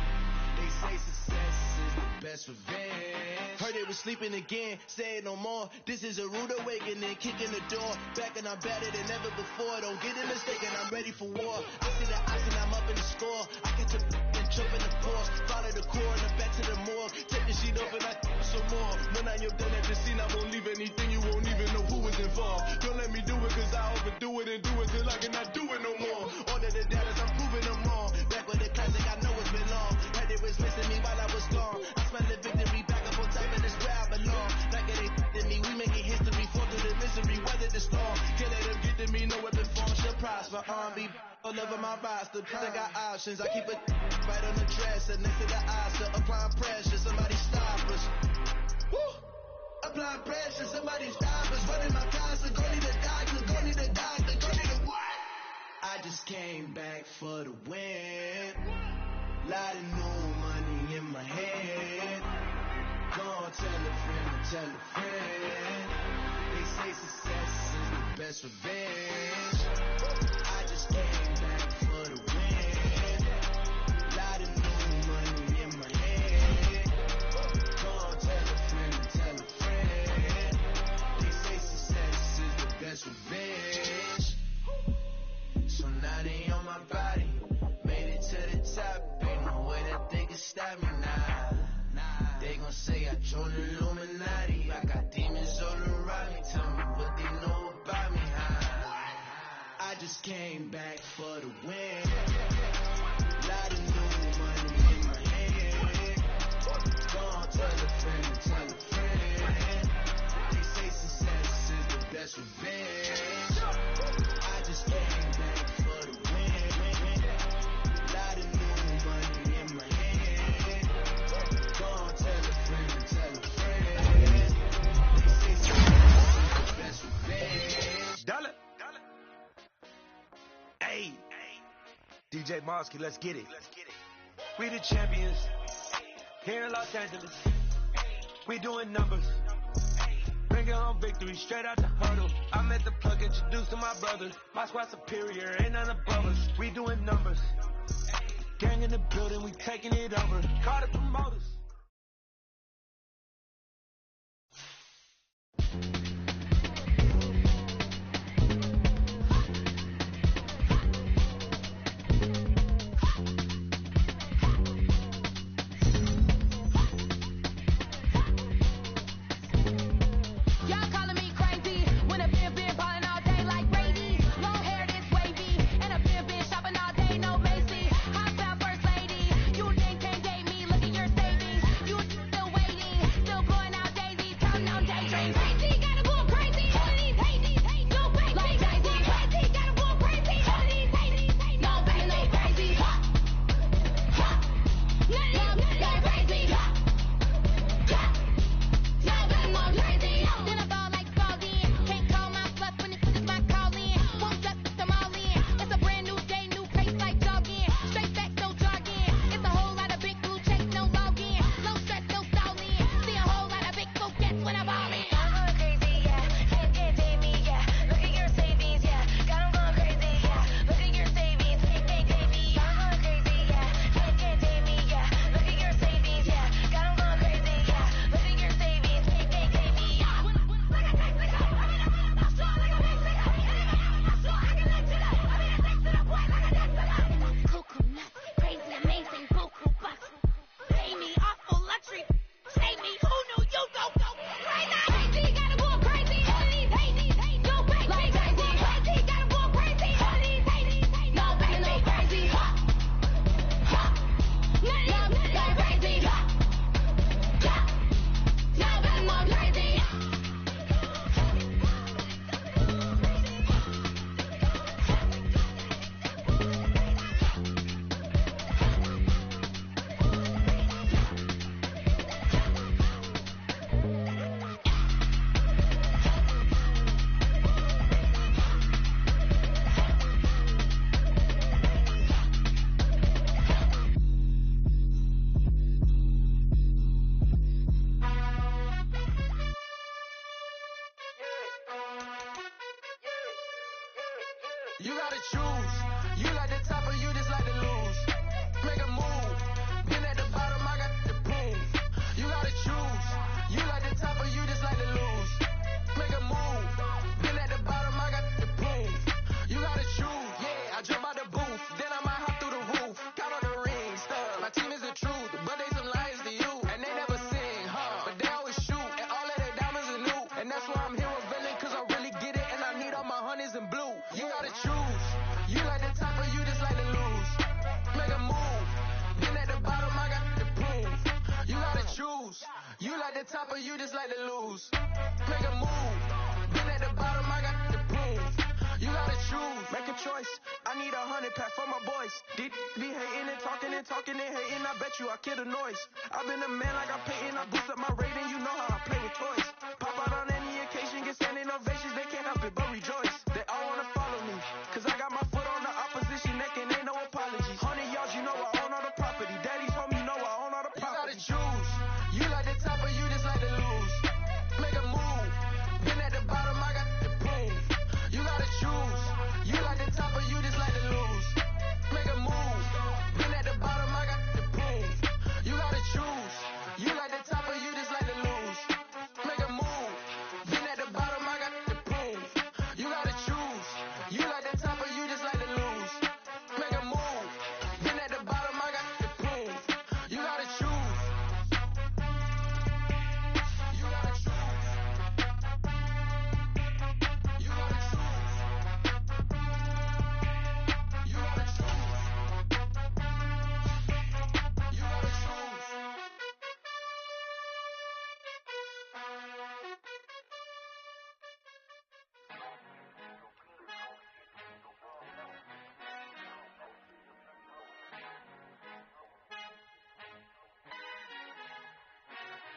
They say success is the best revenge. Heard they was sleeping again, say it no more. This is a rude awakening, kicking the door. Back and I'm better than ever before. Don't get it mistaken, I'm ready for war. I see the ice and I'm up in the score. I get to and jump in the force. Follow the core and I'm back to the morgue. Take the sheet off and I some more. When I am done at the scene, I won't leave anything. You won't even know who was involved. Don't let me do it cause I overdo it and do it till I cannot do it no more. All of the doubters, I'm proving them wrong. Back with the classic, I know it's been long. Heard they was missing me while I was gone. I smell the victory back up on top of this where I belong. Like it ain't to me, we making history. Fall through the misery, weather the storm. Can't let them get to me, no weapon form shall prosper. R&B all over my roster. I got options, I keep it right on the dresser. Next to the Oscar, applying pressure. Somebody stop us. Woo! Applying pressure, somebody stop us. Running my concert, go need a doctor, go need a doctor, go need a what? I just came back for the win. Lot of new money in my hand. Gonna tell a friend. They say success is the best revenge. I just came back for the win. Lot of new money in my hand. Gonna tell a friend. They say success is the best revenge. So now they on my body. Made it to the top. Ain't no way that they can stop me now. They gon' say I joined the Illuminati. I got demons all around me. Tell me what they know about me, I just came back for the win. Lot of new money in my hand. Gonna tell a friend. They say success is the best revenge. I just came back for the win. Lot of new money in my hand. Gonna tell a friend. They say success is the best revenge. Dollar. Hey, DJ Mosky, let's get it. We the champions here in Los Angeles. We doing numbers. Bringing home victory straight out the huddle. I'm at the plug introducing my brothers. My squad superior, ain't none above us. We doing numbers. Gang in the building, we taking it over. Call the promoters. Shopping all day, no Macy. Hot first lady. You think can't date me? Look at your savings. top of you just like to lose. Make a move. Been at the bottom, I got the prove. You gotta choose, make a choice. I need 100 pack for my boys. Be hating and talking and hating. I bet you I kill the noise. I've been a man like I'm Peyton. I boost up my rating. You know how I play with toys. Pop out on any occasion, get standing ovations. They can't help it but rejoice. They all wanna follow me, cause I got my foot on the opposition neck and ain't no apologies. 100 yards, you know I own all the property. Daddy's home, you know I own all the property. You gotta choose. You like the top or you just like to lose. Make a move. Been at the bottom, I got the prove. You gotta choose. You like the top or you just like to lose. Make a move. Been at the bottom, I got the prove. You gotta choose. You like the top or you just like to lose. Make a move. Been at the bottom, I got the prove. You gotta choose. You like the top or you just like to lose. Make a move. Been at the bottom, I got the prove. You gotta choose. You gotta choose. You gotta choose. You gotta choose. You gotta choose.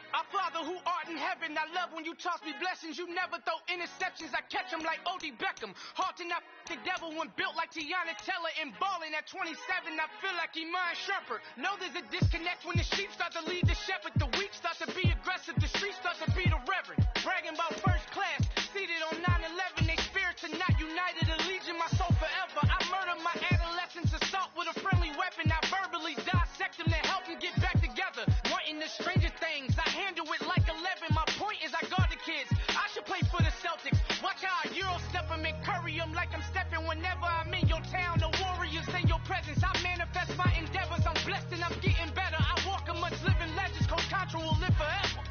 Our Father who art in heaven, I love when you toss me blessings. You never throw interceptions, I catch them like O.D. Beckham. Hard to not the devil when built like Tiana Teller and balling at 27. I feel like Iman Shumpert. Know there's a disconnect when the sheep start to lead the shepherd. The weak start to be aggressive, the streets start to be the reverend. Bragging about first class, seated on 9/11. They spirits are not united, allegiance my soul forever. I murdered my adolescence, assault with a friendly weapon. I verbally dissect them to help them get back together. Wanting the stranger things, I handle it like 11. My point is I guard the kids. I should play for the Celtics. Watch how I Euro step them and curry them like I'm stepping whenever I'm in your town. The Warriors in your presence. I manifest my endeavors. I'm blessed and I'm getting better. I walk amongst living legends. Coach Contra will live forever.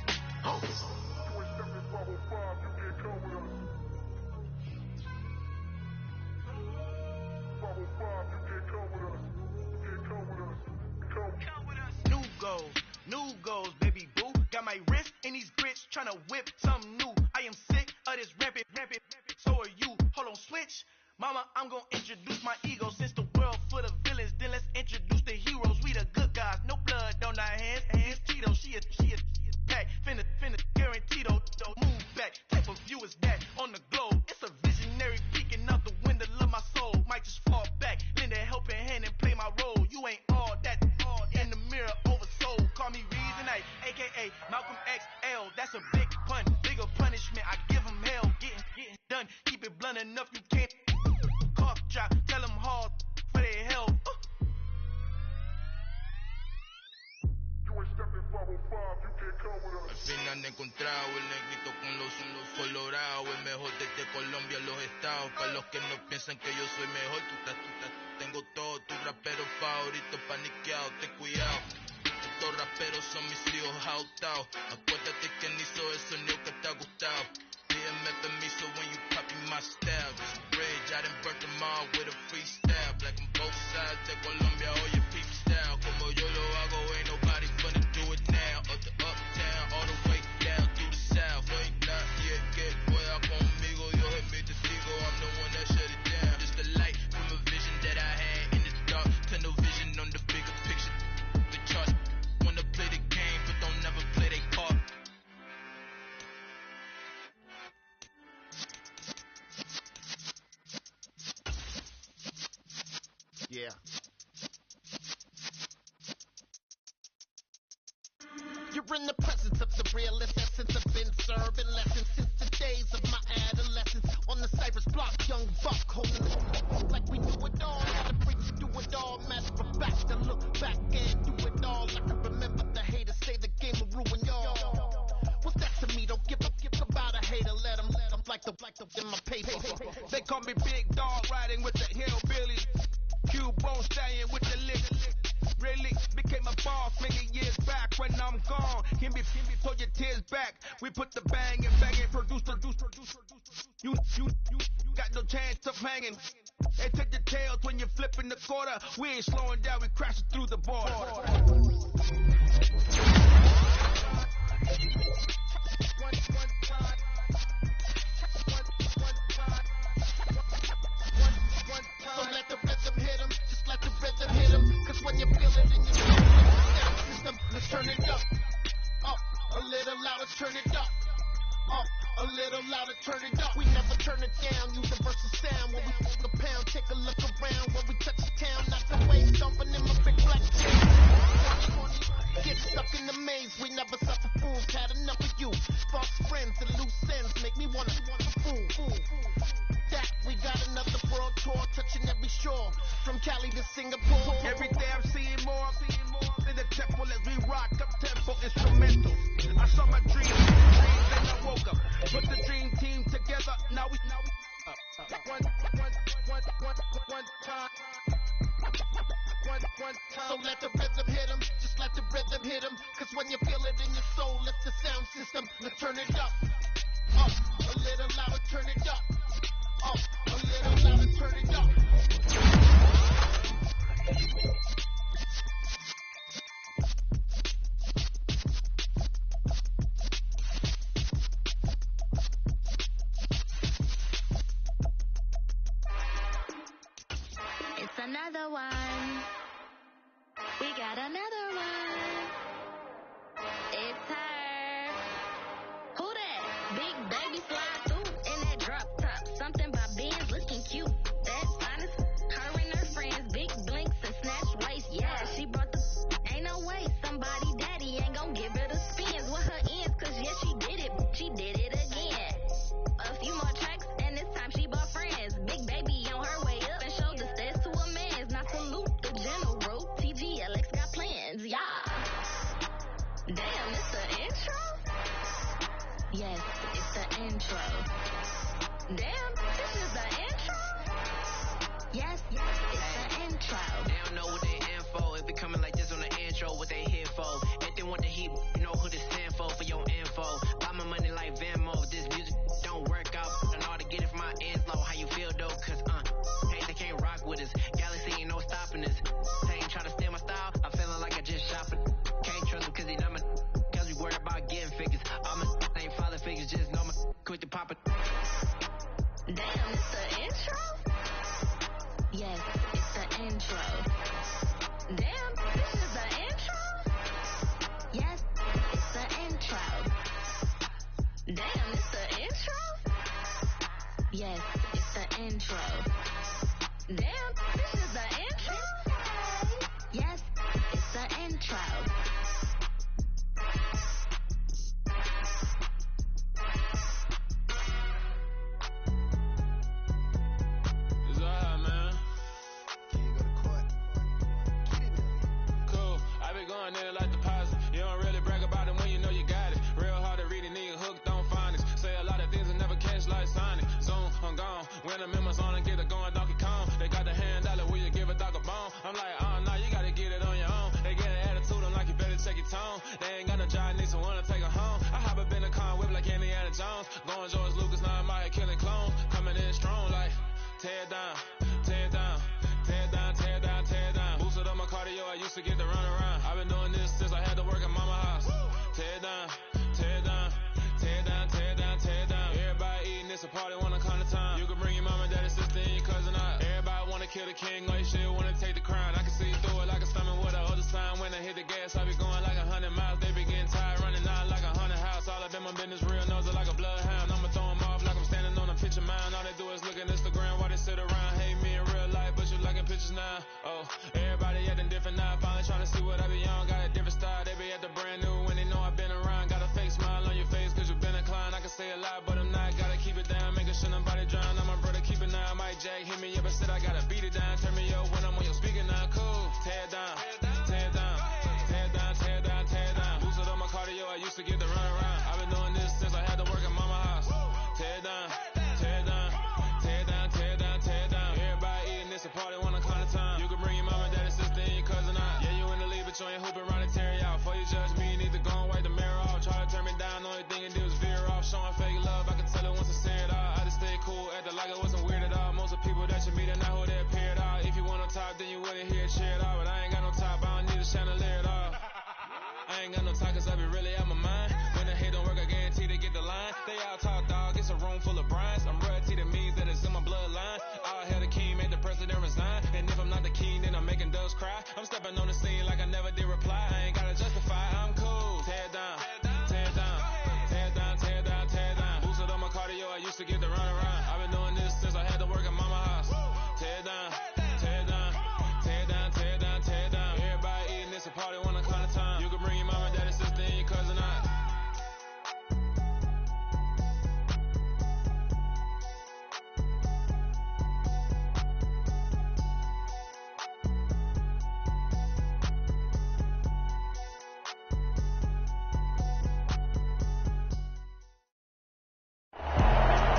New goals, baby boo. Got my wrist in these grits, tryna whip something new. I am sick of this rampant. So are you. Hold on, switch. Mama, I'm gonna introduce my ego. Since the world full of villains, then let's introduce the heroes. We the good guys, no blood on our hands. Hands Tito, she a pack. Finna guarantee don't move back. Type of view is that on the globe. It's a visionary peeking out the window of my soul. Might just fall back, lend a helping hand and play my role. You ain't all that in the mirror oversold. Call me Reason A, aka Malcolm XL. That's a big pun, bigger punishment. I give him hell, getting done. Keep it blunt enough, you can't cough drop. Tell them hard for their hell. Al fin han encontrado el negrito con los colorados, el mejor desde Colombia, los estados. Para los que no piensan que yo soy mejor, tengo todo, tus raperos favoritos paniqueados, ten cuidado. Estos raperos son mis hijos jautados. Acuérdate que ni hizo el sonido que te ha gustado. Pídeme permiso when you copy my style. This bridge, I done burnt them all with a freestyle. Black on both sides de Colombia, oye, peep style. Como yo lo hago, ain't nobody finna do it now. Up the uptown, all the way down through the south. Ain't not yet, que pueda conmigo. Dios es mi testigo, I'm the one that shut it down. Just the light from a vision that I had in the dark. Tunnel vision on the bigger picture. The charts wanna play the game, but don't never play their part. Yeah. You're in the presence of the realest essence. I've been serving lessons since the days of my adolescence. On the Cypress block, young buck holding like we do it all. How to preach, do it all. Matter of fact, I look back and do it all. I can remember the haters say the game will ruin y'all. What's that to me? Don't give about a hater. Let them like the in my paper. They call me Big Dog, riding with the hillbillies. Cubone staying with the lick. Really became a boss many years back. When I'm gone, give me pull your tears back. We put the bang and produce. You got no chance of hanging. They take your tails when you're flipping the quarter. We ain't slowing down, we crashing through the border. So let the rhythm hit 'em, just let the rhythm hit 'em. Cause when you feel it in your soul, system, let's turn it up. Up, a little louder, turn it up. Up, a little louder, turn it up. We never turn it down, universal sound. When we fuck the pound, take a look around. When we touch the town, knock the waves stomping in my big black chain. Get stuck in the maze, we never suffer fools. Had enough of you. False friends and loose ends make me wanna fool. That we got another world tour, touching every shore. From Cali to Singapore. Every day I'm seeing more in the temple as we rock up tempo instrumental. I saw my dreams and I woke up. Put the dream team together. Now we one time. So let the rhythm hit 'em, just let the rhythm hit 'em. Cause when you feel it in your soul, it's the sound system. Let's turn it up. Up, a little louder, turn it up. Up, a little louder, turn it up. It's another one. We got another one. It's her. Who that? Big baby fly through in that drop top. Something by Benz looking cute. That's honest. Her and her friends, big blinks and snatch waist. Yeah, she brought the. Ain't no way somebody daddy ain't gon' give her the spins with her ends. Cause yeah, she did it. She did it again. A few more tracks and this time she bought friends. Big baby on her way up and showed the stairs to a man's. Now salute the general. TGLX got plans, yeah. Damn, it's the intro? Yes, it's the intro. Damn, this is the intro? Yes, it's the intro. They don't know what they info. If it coming like this on the intro, what they here for? If they want the heat, you know who to stand for your info. Buy my money like Venmo. This music don't work out. And all to get it from my ends low. How you feel though? Cause hey, they can't rock with us. Galaxy ain't no stopping us. They ain't try to steal my style. I'm feeling like I just shopping. Can't trust him cause he not my. Cause we worried about getting figures. All my ain't father figures. Just know my quick to pop it. Damn, it's the intro? Yes, it's the intro.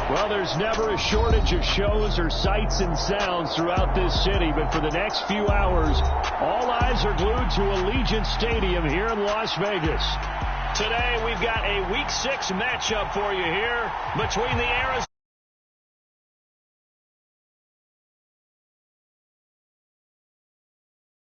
Well, there's never a shortage of shows or sights and sounds throughout this city, but for the next few hours, all eyes are glued to Allegiant Stadium here in Las Vegas. Today, we've got a Week 6 matchup for you here between the Arizona